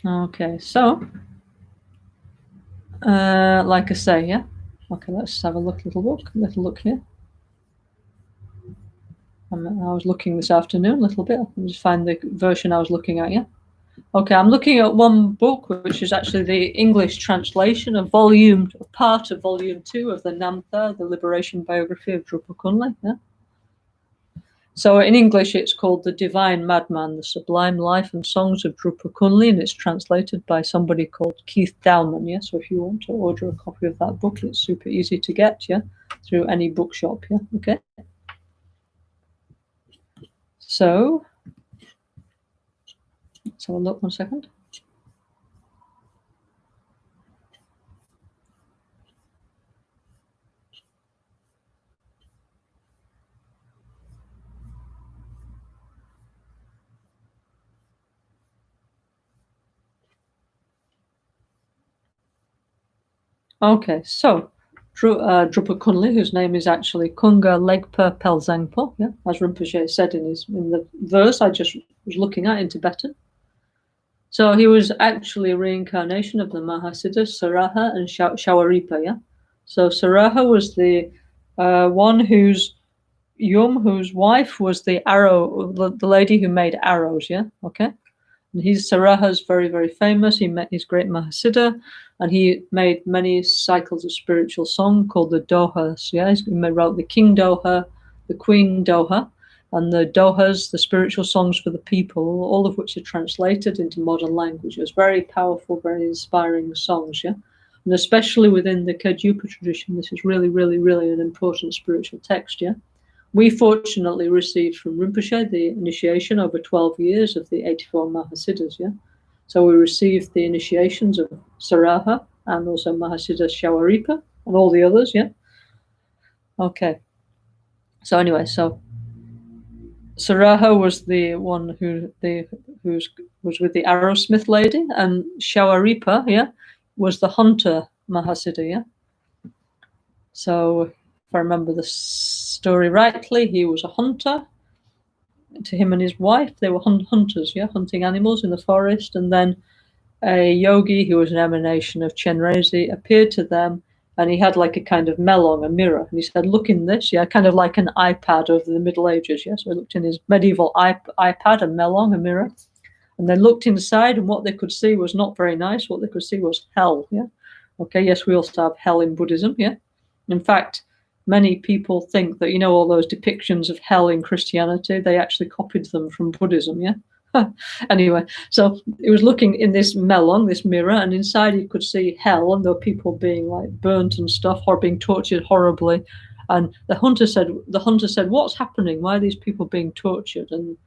Okay, so, like I say, yeah? Okay, let's have a little look here. I was looking this afternoon a little bit. I'll just find the version I was looking at, yeah? Okay, I'm looking at one book, which is actually the English translation of part of volume 2 of the Namtha, the Liberation Biography of Drupa Kunli, yeah? So in English, it's called The Divine Madman, The Sublime Life and Songs of Drupa Kunli, and it's translated by somebody called Keith Dowman, yeah? So if you want to order a copy of that book, it's super easy to get, yeah? Through any bookshop, yeah? Okay. So, let's have a look 1 second. Okay, so Drupa Kunli, whose name is actually Kunga Legpa Pelzangpo, yeah, as Rinpoche said in the verse I just was looking at in Tibetan. So he was actually a reincarnation of the Mahasiddhas Saraha and Shawaripa, yeah. So Saraha was the one whose wife was the lady who made arrows, yeah, okay. And Saraha's very, very famous. He met his great Mahasiddha, and he made many cycles of spiritual song called the Dohas. Yeah, he wrote the King Doha, the Queen Doha, and the Dohas, the spiritual songs for the people, all of which are translated into modern languages. Very powerful, very inspiring songs. Yeah, and especially within the Kagyupa tradition, this is really, really, really an important spiritual text. Yeah. We fortunately received from Rinpoche the initiation over 12 years of the 84 Mahasiddhas, yeah? So we received the initiations of Saraha and also Mahasiddha Shawaripa and all the others, yeah? Okay. So anyway, so Saraha was the one who was with the arrowsmith lady, and Shawaripa, yeah, was the hunter Mahasiddha, yeah? So if I remember the story rightly, he was a hunter. To him and his wife, they were hunters, yeah, hunting animals in the forest. And then a yogi who was an emanation of Chenrezig appeared to them and he had like a kind of melon, a mirror, and he said, "Look in this, yeah, kind of like an iPad of the Middle Ages, yeah." So he looked in his medieval iPad, a melon, a mirror, and they looked inside, and what they could see was not very nice. What they could see was hell, yeah. Okay, yes, we also have hell in Buddhism, yeah. In fact, many people think that, you know, all those depictions of hell in Christianity, they actually copied them from Buddhism, yeah. Anyway, so he was looking in this melon, this mirror, and inside he could see hell, and there were people being like burnt and stuff, or being tortured horribly. And the hunter said, "What's happening? Why are these people being tortured?" And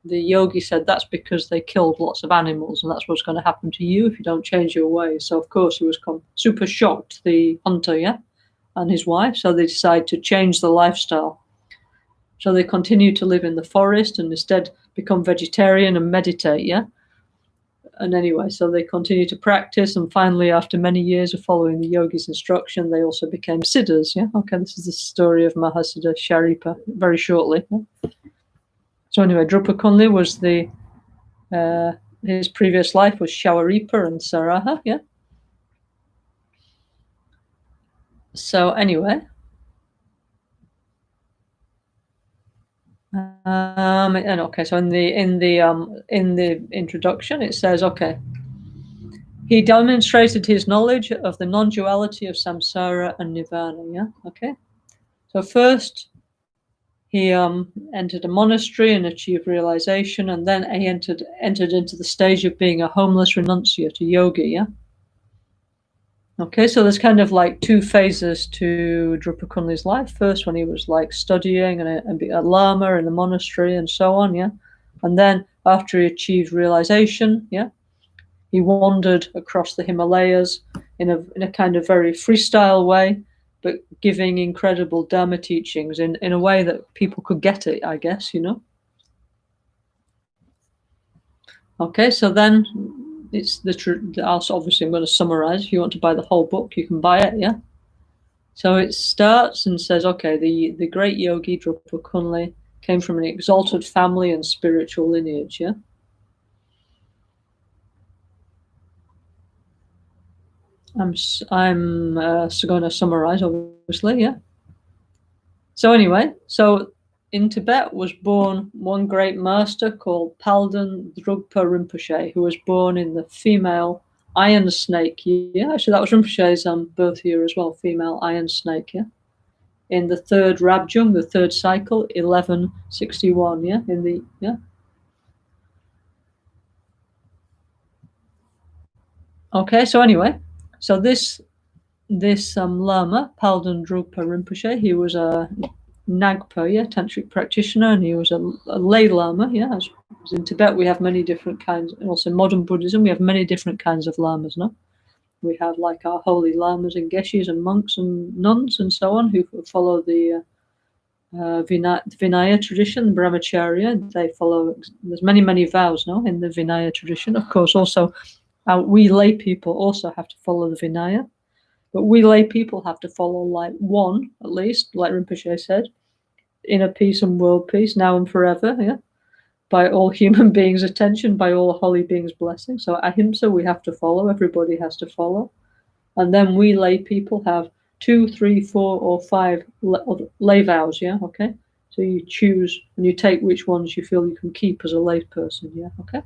the yogi said, "That's because they killed lots of animals, and that's what's going to happen to you if you don't change your ways." So of course he was super shocked, the hunter, yeah, and his wife. So they decided to change the lifestyle. So they continue to live in the forest and instead become vegetarian and meditate, yeah. And anyway, so they continue to practice, and finally, after many years of following the yogi's instruction, they also became siddhas, yeah. Okay, this is the story of Mahasiddha Sharipa very shortly. Yeah? So anyway, Drupa Kunli was his previous life was Shawaripa and Saraha, yeah. So anyway, and okay, so in the introduction it says, okay, he demonstrated his knowledge of the non-duality of samsara and nirvana, yeah. Okay, so first he entered a monastery and achieved realization, and then he entered into the stage of being a homeless renunciate, a yogi, yeah. Okay, so there's kind of like two phases to Drupa Kunli's life. First, when he was like studying and a lama in the monastery and so on, yeah. And then after he achieved realization, yeah, he wandered across the Himalayas in a kind of very freestyle way, but giving incredible Dharma teachings in a way that people could get it, I guess, you know. Okay, so then it's obviously I'm going to summarize. If you want to buy the whole book, you can buy it, yeah. So it starts and says, okay, the great yogi Drupa Kunli came from an exalted family and spiritual lineage, yeah. I'm going to summarize, obviously, yeah. So anyway, so in Tibet was born one great master called Palden Drugpa Rinpoche, who was born in the female iron snake year. Actually, that was Rinpoche's birth year as well, female iron snake, yeah. In the third Rabjung, the third cycle, 1161, yeah. Okay, so anyway, so this Lama, Palden Drugpa Rinpoche, he was a Nagpa, yeah, tantric practitioner, and he was a lay Lama, yeah. As in Tibet, we have many different kinds, and also in modern Buddhism, we have many different kinds of Lamas, no? We have like our holy Lamas and Geshis and monks and nuns and so on who follow the Vinaya tradition, Brahmacharya. They follow, there's many vows, no, in the Vinaya tradition. Of course, also we lay people also have to follow the Vinaya. But we lay people have to follow like one, at least, like Rinpoche said, inner peace and world peace, now and forever, yeah, by all human beings' attention, by all holy beings' blessing. So ahimsa we have to follow, everybody has to follow. And then we lay people have 2, 3, 4, or 5 lay vows, yeah, okay? So you choose and you take which ones you feel you can keep as a lay person, yeah, okay?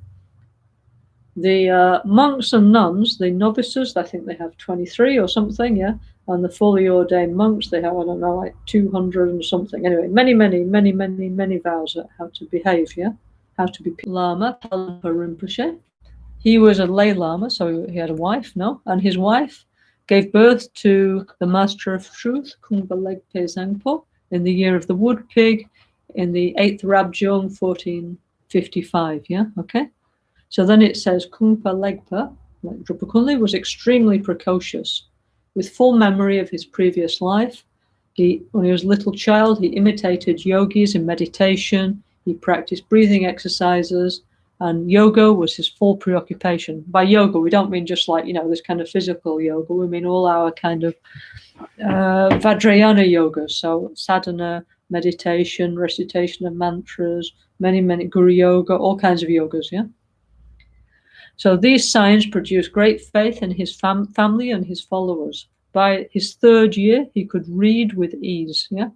The monks and nuns, the novices, I think they have 23 or something, yeah. And the fully ordained monks, they have, I don't know, like 200 and something. Anyway, many vows at how to behave, yeah. How to be Lama, Palpa Rinpoche. He was a lay Lama, so he had a wife, no? And his wife gave birth to the Master of Truth, Kungpa Legpe Zangpo, in the year of the Wood Pig, in the 8th Rabjung, 1455, yeah, okay? So then it says Kungpa Legpa, like Drupa Kunli, was extremely precocious, with full memory of his previous life. When he was a little child, he imitated yogis in meditation. He practiced breathing exercises, and yoga was his full preoccupation. By yoga, we don't mean just like, you know, this kind of physical yoga. We mean all our kind of Vajrayana yoga, so sadhana, meditation, recitation of mantras, many Guru yoga, all kinds of yogas, yeah. So these signs produced great faith in his family and his followers, by his 3rd year, he could read with ease. Yeah.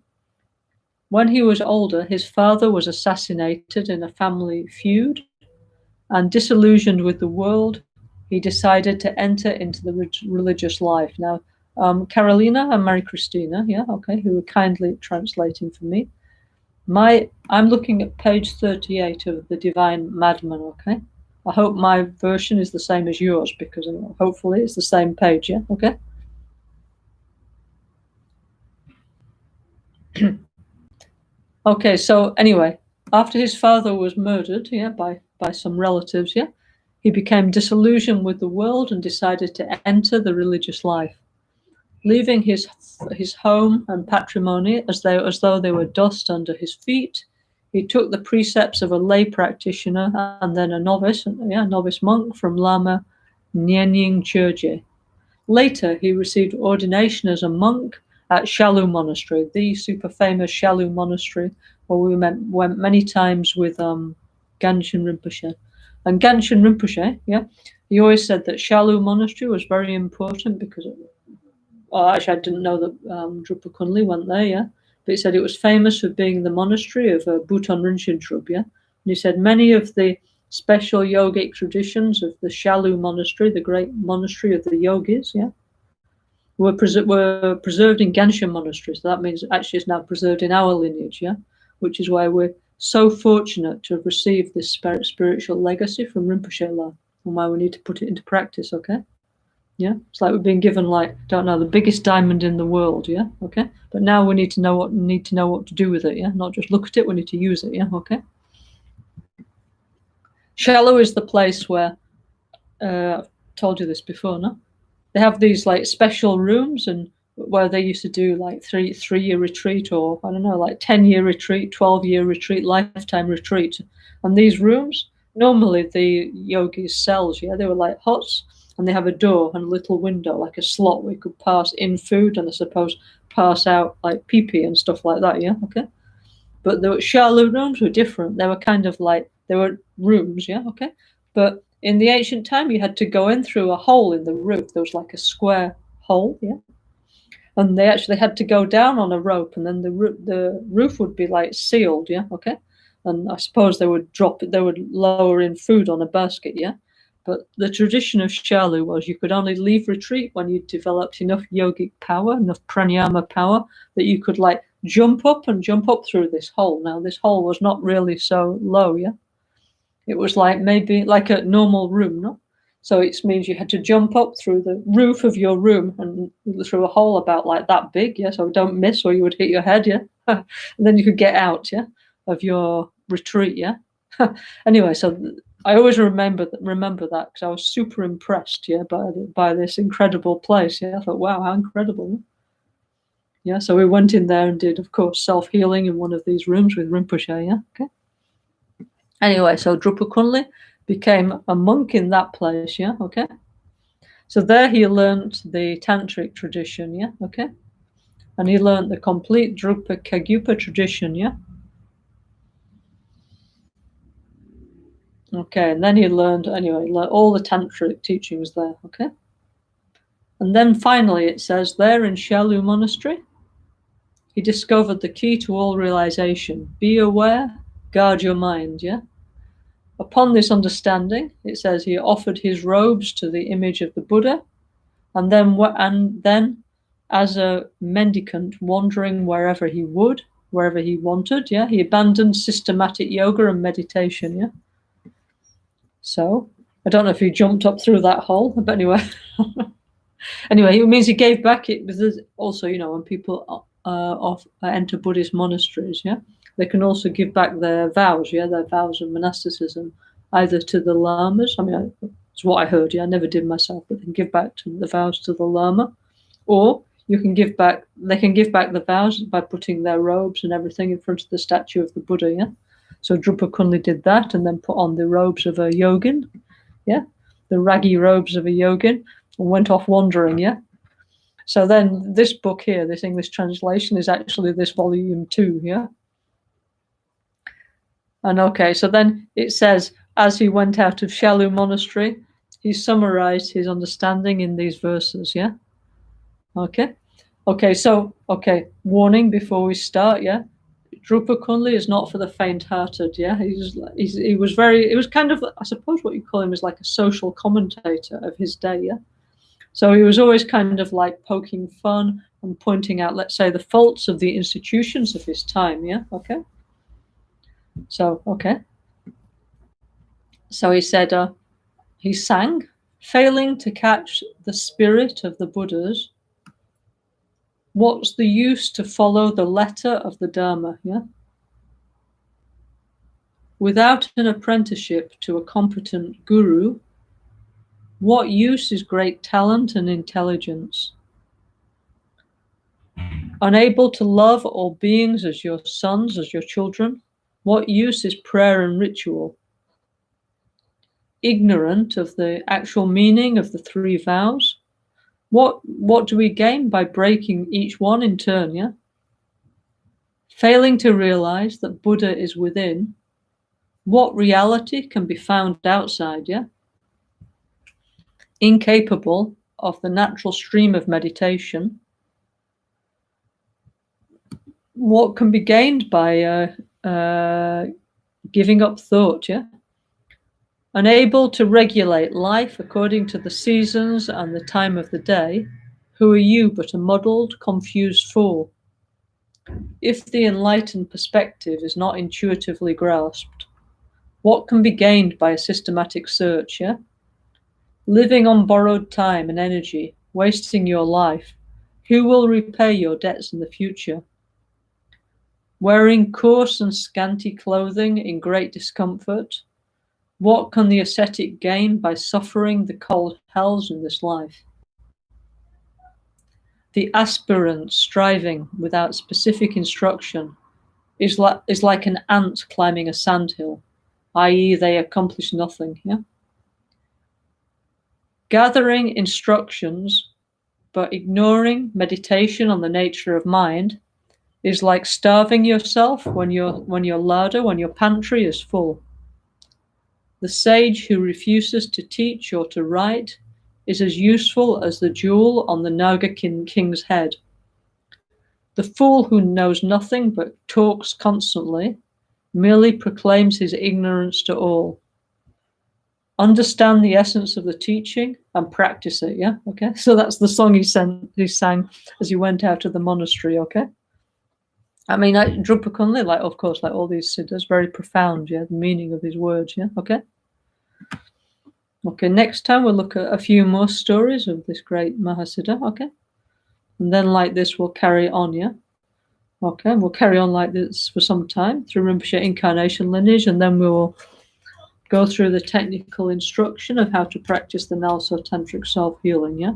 When he was older, his father was assassinated in a family feud, and disillusioned with the world, he decided to enter into the religious life. Now, Carolina and Mary Christina, yeah, okay, who were kindly translating for me. I'm looking at page 38 of the Divine Madman, okay? I hope my version is the same as yours, because hopefully it's the same page, yeah, okay? Okay, so anyway, after his father was murdered, yeah, by some relatives, yeah, he became disillusioned with the world and decided to enter the religious life. Leaving his home and patrimony as though they were dust under his feet, he took the precepts of a lay practitioner and then a novice monk from Lama Gangchen. Later, he received ordination as a monk at Shalu Monastery, the super famous Shalu Monastery, where we went many times with Gangchen Rinpoche. And Gangchen Rinpoche, yeah, he always said that Shalu Monastery was very important because actually, I didn't know that Drupa Kunli went there, yeah. But he said it was famous for being the monastery of Bhutan Rinchen Drup, yeah. And he said many of the special yogic traditions of the Shalu Monastery, the great monastery of the yogis, yeah, were preserved in Gangchen Monastery. So that means actually it's now preserved in our lineage, yeah, which is why we're so fortunate to have received this spiritual legacy from Rinpoche La, and why we need to put it into practice, okay? Yeah, it's like we've been given, like, don't know, the biggest diamond in the world, yeah, okay? But now we need to know what to do with it, yeah? Not just look at it, we need to use it, yeah, okay? Shalu is the place where, I've told you this before, no? They have these, like, special rooms, and where they used to do, like, three-year retreat, or, I don't know, like, 10-year retreat, 12-year retreat, lifetime retreat. And these rooms, normally the yogis' cells, yeah, they were like huts, and they have a door and a little window, like a slot where you could pass in food and I suppose pass out like pee-pee and stuff like that, yeah, okay? But the Shalu rooms were different. They were kind of like, they were rooms, yeah, okay? But in the ancient time, you had to go in through a hole in the roof. There was like a square hole, yeah? And they actually had to go down on a rope, and then the roof would be like sealed, yeah, okay? And I suppose they would lower in food on a basket, yeah? But the tradition of Shalu was you could only leave retreat when you developed enough yogic power, enough pranayama power, that you could like jump up through this hole. Now, this hole was not really so low, yeah? It was like maybe like a normal room, no? So it means you had to jump up through the roof of your room and through a hole about like that big, yeah? So don't miss or you would hit your head, yeah? And then you could get out, yeah, of your retreat, yeah? Anyway, so I always remember that because I was super impressed, yeah, by this incredible place. Yeah, I thought, wow, how incredible. Yeah, so we went in there and did, of course, self-healing in one of these rooms with Rinpoche, yeah, okay. Anyway, so Drupa Kunli became a monk in that place, yeah, okay. So there he learned the Tantric tradition, yeah, okay. And he learned the complete Drupa Kagyupa tradition, yeah. Okay, and then he learned all the tantric teachings there, okay? And then finally it says there in Shalu Monastery, he discovered the key to all realization. Be aware, guard your mind, yeah? Upon this understanding, it says he offered his robes to the image of the Buddha, and then as a mendicant wandering wherever he wanted, yeah? He abandoned systematic yoga and meditation, yeah? So, I don't know if he jumped up through that hole, but anyway. Anyway, it means he gave back it, because also, when people enter Buddhist monasteries, yeah, they can also give back their vows, yeah, their vows of monasticism, either to the lamas. I mean, it's what I heard, yeah, I never did myself, but they can give back the vows to the lama, or they can give back the vows by putting their robes and everything in front of the statue of the Buddha, yeah. So Drupa Kunli did that and then put on the robes of a yogin, yeah, the raggy robes of a yogin, and went off wandering, yeah. So then this book here, this English translation, is actually this volume 2, yeah. And okay, so then it says, as he went out of Shalu Monastery, he summarized his understanding in these verses, yeah. Okay. Okay, warning before we start, yeah. Drupa Kunli is not for the faint-hearted, yeah. He was kind of, I suppose what you call him is like a social commentator of his day, yeah. So he was always kind of like poking fun and pointing out, let's say, the faults of the institutions of his time, yeah. Okay. So he said, he sang, failing to catch the spirit of the Buddhas. What's the use to follow the letter of the Dharma, yeah? Without an apprenticeship to a competent guru, what use is great talent and intelligence? Unable to love all beings as your sons, as your children, what use is prayer and ritual? Ignorant of the actual meaning of the three vows, what do we gain by breaking each one in turn, yeah? Failing to realize that Buddha is within, what reality can be found outside, yeah? Incapable of the natural stream of meditation, what can be gained by giving up thought, yeah? Unable to regulate life according to the seasons and the time of the day, who are you but a muddled, confused fool? If the enlightened perspective is not intuitively grasped, what can be gained by a systematic search, yeah? Living on borrowed time and energy, wasting your life, who will repay your debts in the future? Wearing coarse and scanty clothing in great discomfort, what can the ascetic gain by suffering the cold hells in this life? The aspirant striving without specific instruction is like an ant climbing a sandhill, i.e. they accomplish nothing, yeah? Gathering instructions but ignoring meditation on the nature of mind is like starving yourself when your larder, when your pantry is full. The sage who refuses to teach or to write is as useful as the jewel on the Naga king's head. The fool who knows nothing but talks constantly merely proclaims his ignorance to all. Understand the essence of the teaching and practice it, yeah? Okay, so that's the song he sang as he went out of the monastery, okay? I mean, Drupa Kunli, like, of course, like all these siddhas, very profound, yeah, the meaning of his words, yeah, okay? Okay, next time we'll look at a few more stories of this great Mahasiddha, okay? And then like this, we'll carry on, yeah? Okay, and we'll carry on like this for some time through Rinpoche incarnation lineage, and then we will go through the technical instruction of how to practice the NgalSo Tantric Self-Healing, yeah?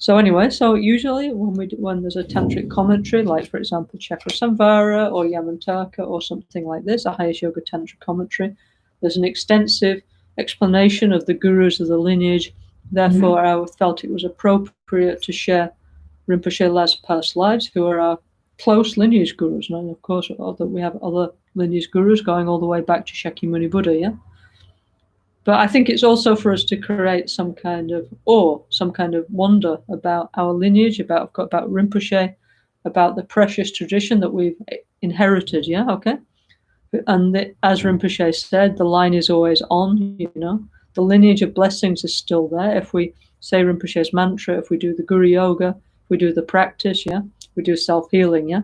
So anyway, so usually when there's a tantric commentary, like for example Chakrasamvara or Yamantaka or something like this, a highest yoga tantric commentary, there's an extensive explanation of the gurus of the lineage. Therefore, I felt it was appropriate to share Rinpoche Laz past lives, who are our close lineage gurus. And of course, we have other lineage gurus going all the way back to Shakyamuni Buddha, yeah? But I think it's also for us to create some kind of awe, some kind of wonder about our lineage, about Rinpoche, about the precious tradition that we've inherited, yeah, okay? And as Rinpoche said, the line is always on, you know? The lineage of blessings is still there. If we say Rinpoche's mantra, if we do the Guru Yoga, if we do the practice, yeah? We do self-healing, yeah?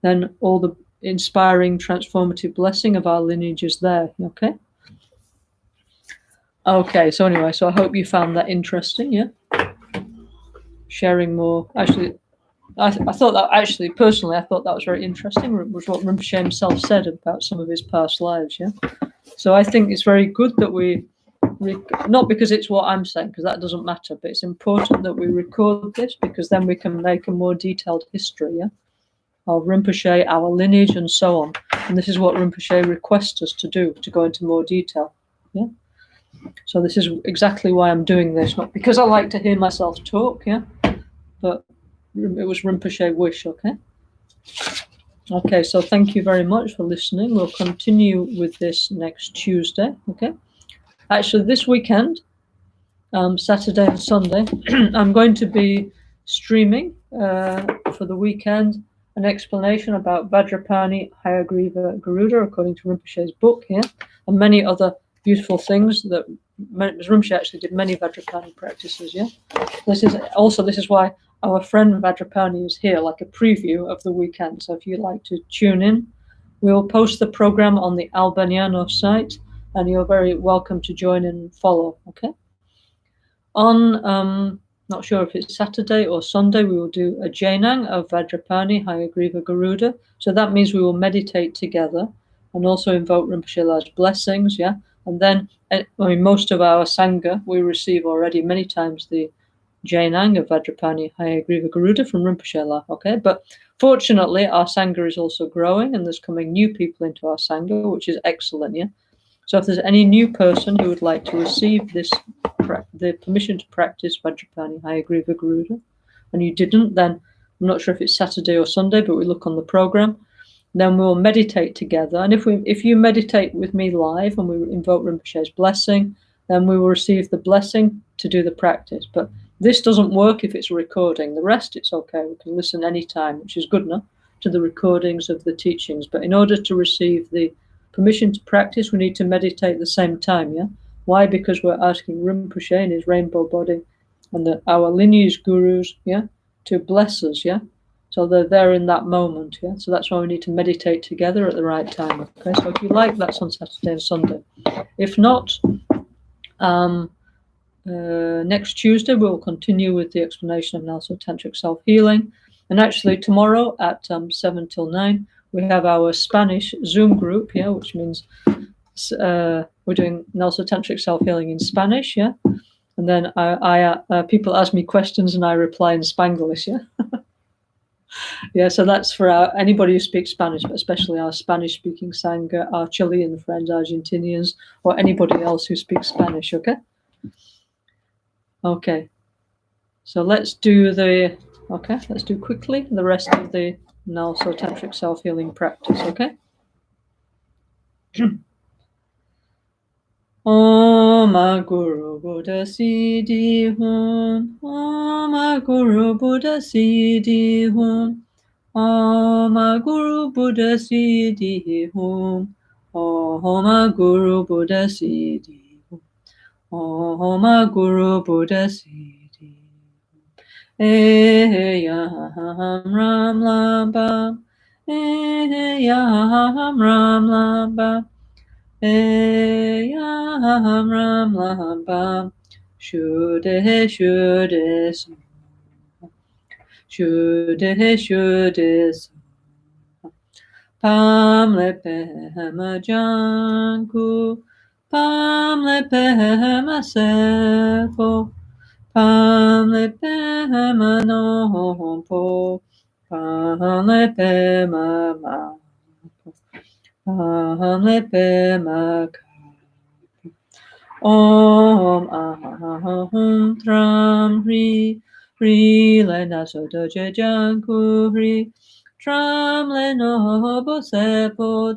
Then all the inspiring, transformative blessing of our lineage is there, okay? Okay, so anyway, so I hope you found that interesting, yeah? Sharing more. Actually, I thought that, actually, personally, I thought that was very interesting, was what Rinpoche himself said about some of his past lives, yeah? So I think it's very good that we, not because it's what I'm saying, because that doesn't matter, but it's important that we record this, because then we can make a more detailed history, yeah? Of Rinpoche, our lineage, and so on. And this is what Rinpoche requests us to do, to go into more detail, yeah? So this is exactly why I'm doing this, not because I like to hear myself talk, yeah, but it was Rinpoche wish, okay? Okay, so thank you very much for listening. We'll continue with this next Tuesday, okay? Actually, this weekend, Saturday and Sunday, I'm going to be streaming for the weekend an explanation about Vajrapani, Hayagriva, Garuda, according to Rinpoche's book here, and many other beautiful things that Rinpoche actually did many Vajrapani practices. Yeah, this is why our friend Vajrapani is here, like a preview of the weekend. So if you'd like to tune in, we will post the program on the Albaniano site, and you're very welcome to join and follow. Okay. On not sure if it's Saturday or Sunday, we will do a Jainang of Vajrapani, Hayagriva, Garuda. So that means we will meditate together and also invoke Rinpoche's blessings, yeah? And then, most of our Sangha, we receive already many times the Jainang of Vajrapani, Hayagriva, Garuda from Rinpoche, okay? But fortunately, our Sangha is also growing and there's coming new people into our Sangha, which is excellent, yeah? So if there's any new person who would like to receive the permission to practice Vajrapani, Hayagriva, Garuda, and you didn't, then I'm not sure if it's Saturday or Sunday, but we look on the program. Then we'll meditate together. And if you meditate with me live and we invoke Rinpoche's blessing, then we will receive the blessing to do the practice. But this doesn't work if it's a recording. The rest, it's okay. We can listen anytime, which is good enough, to the recordings of the teachings. But in order to receive the permission to practice, we need to meditate at the same time, yeah? Why? Because we're asking Rinpoche in his rainbow body and our lineage gurus, yeah, to bless us, yeah? So they're there in that moment, yeah? So that's why we need to meditate together at the right time, okay? So if you like, that's on Saturday and Sunday. If not, next Tuesday, we'll continue with the explanation of NgalSo Tantric Self-Healing. And actually tomorrow at 7 till 9, we have our Spanish Zoom group, yeah, which means we're doing NgalSo Tantric Self-Healing in Spanish, yeah? And then people ask me questions and I reply in Spanglish, yeah? Yeah, so that's for anybody who speaks Spanish, but especially our Spanish-speaking Sangha, our Chilean friends, Argentinians, or anybody else who speaks Spanish, okay? Okay. So let's do quickly the rest of the NgalSo Tantric Self-Healing practice, okay? Om Guru Buddha Siddhi Hum. Om Guru Buddha Siddhi Hum. Om Guru Buddha Siddhi Hum. Om Guru Buddha Siddhi Hum. Om Guru Buddha Siddhi Hum. Eyam Ram Lam Bam. Eyam Ram Lam Bam. Eyam Ram Lam Bam. Shuddhe Shuddhe Sum. Shuddhe Shuddhe Sum. Pam Lepe Hema Janku. Pam Lepe Hema Sepo. Pam Lepe Hema Nompo. Pam Lepe Mama. Pam Lepe Maka. Om Aham Tram Hri. Hri Le Naso Doje Janku Hri. Tram Le Nobo Sepo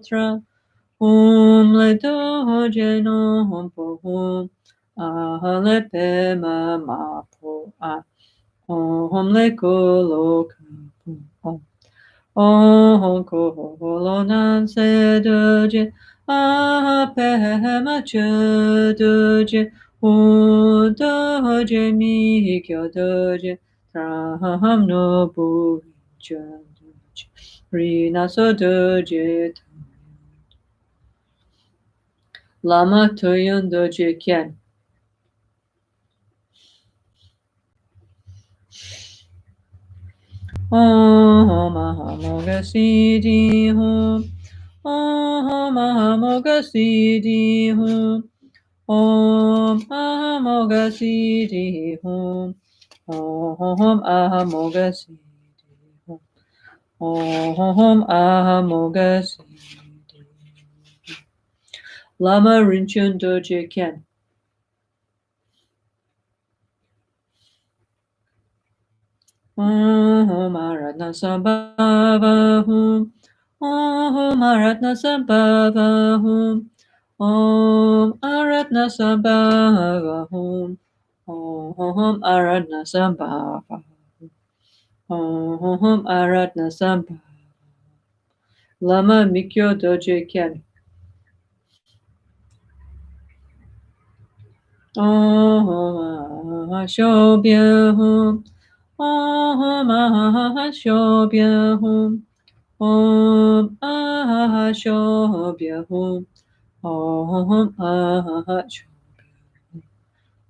Le Doje Nompo Hum. Le Pe Mama Po Le Kolo Kapu Kolo Nan Se Doje Pe Doje Doje Mi Kyo Doje Tram No Bu Doje Rina So Doje Lama Toyon Doje Kien. Om Ahamoga Siddhi Hum. Om Ahamoga Siddhi Hum. Om Ahamoga Siddhi Hum. Om Ahamoga Siddhi Hum. Om Ahamoga Siddhi Hum. Lama Rinchen Doje Kien. Om Aratna Sambhava Hum. Om Aratna Sambhava Hum. Om Aratna Sambhava Hum. Om Aratna Sambhava Hum. Om Aratna Sambhava. Lama Mikyo Doje Kyen. Om Shobya Hum. Om Shobya Hum. Om Shobya Hum. Om Shobya.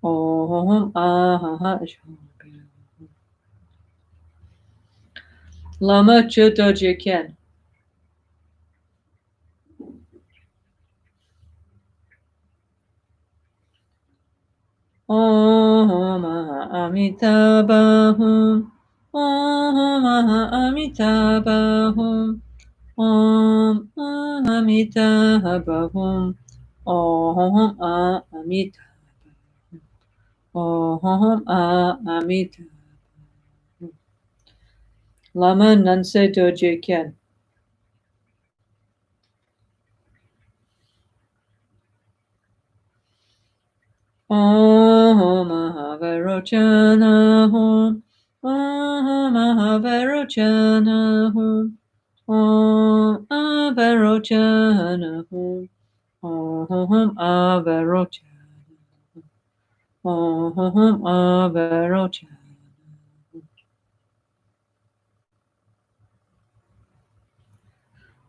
Om Shobya. Lama Chodoje Kyen. Om Amitabhahum. Om Amitabhahum. Om Amitabhahum. Om Amitabhahum. Om Amitabhahum. Lama Nanse Doje Kyen. Om Mahavarochanahum. Om Mahavarochanahum. Om Avarochanahum. Om Avarochanahum. Om Avarochanahum.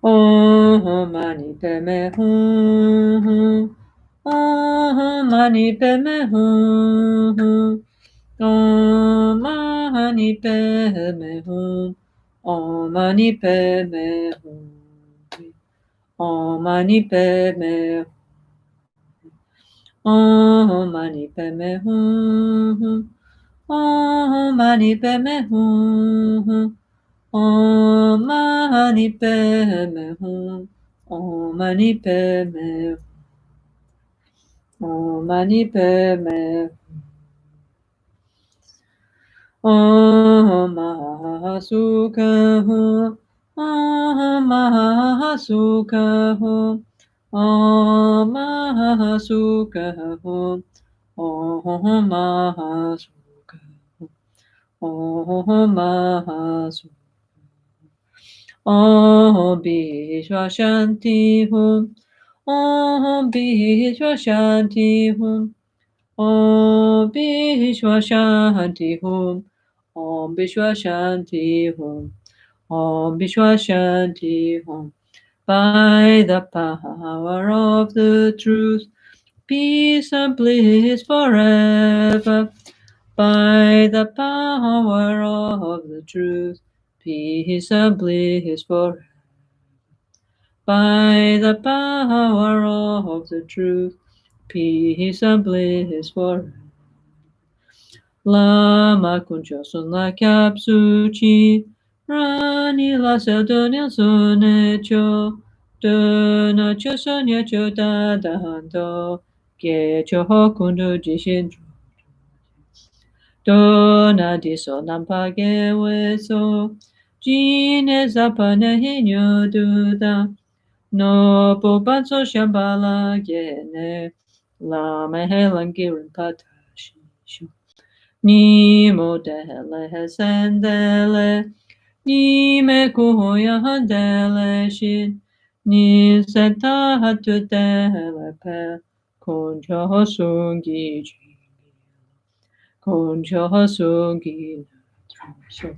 Om Mani Padme Hum. Om Mani Padme Hum. Om Mani Padme Hum. Om Mani Padme Hum. Om Mani Padme Hum. Om Mani Padme Hum. Om Mani Padme Hum. Om Mani Padme Hum. Om Mani Padme Hum. Om Mani Padme Om Mahasukha Hum. Om Mahasukha Hum. Om Mahasukha Hum. Om Mahasukha Hum. Om Mahasukha. Om Vishwa Shanti Hum. Om Vishwa Shanti Hum. Om Vishwa Shanti Hum. Om Vishwa Shanti Hum. Om Vishwa Shanti Hum. By the power of the truth, peace and bliss forever. By the power of the truth, peace and bliss forever. By the power of the truth, peace and bliss forever. Lama Kuncho Sun La Kyap Suchi. Rani La Sel Dunil Sunecho. Duna Cho Sonya Cho Da Danto. Ge Cho Ho Kundu Jishin. Dona Di So Nampa Ge Weso. Jine Zapane Hinyo Duda. No Bobanso Shambhala Gene. Lama Helangi Rinpoche. Ni mo dele hesendele, ni me kuhoya handele shin, ni senta hatu dele pe, konjo hosungi jingila, konjo hosungi natrasho,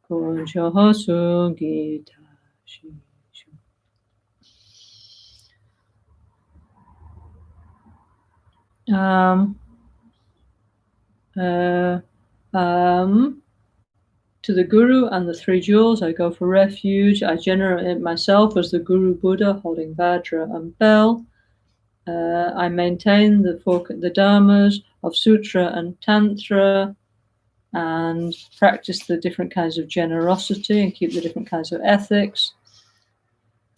konjo hosungi tashisho. To the Guru and the three jewels, I go for refuge. I generate myself as the Guru Buddha holding Vajra and bell. I maintain the dharmas of Sutra and Tantra and practice the different kinds of generosity and keep the different kinds of ethics.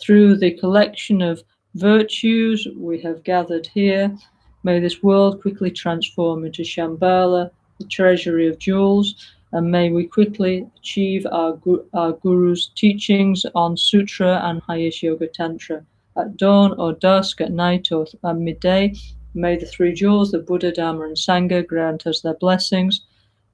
Through the collection of virtues we have gathered here, may this world quickly transform into Shambhala, the treasury of jewels, and may we quickly achieve our Guru's teachings on Sutra and highest Yoga Tantra. At dawn or dusk, at night or at midday, may the three jewels, the Buddha, Dharma, and Sangha, grant us their blessings.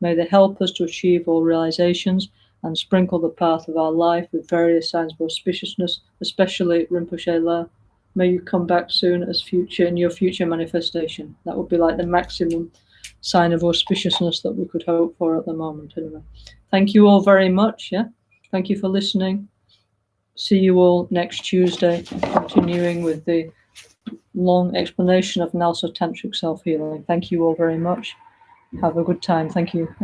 May they help us to achieve all realizations. and sprinkle the path of our life with various signs of auspiciousness, especially Rinpoche La. May you come back soon as future in your future manifestation. That would be like the maximum sign of auspiciousness that we could hope for at the moment. Anyway, thank you all very much. Yeah, thank you for listening. See you all next Tuesday, continuing with the long explanation of NgalSo Tantric Self-Healing. Thank you all very much. Have a good time. Thank you.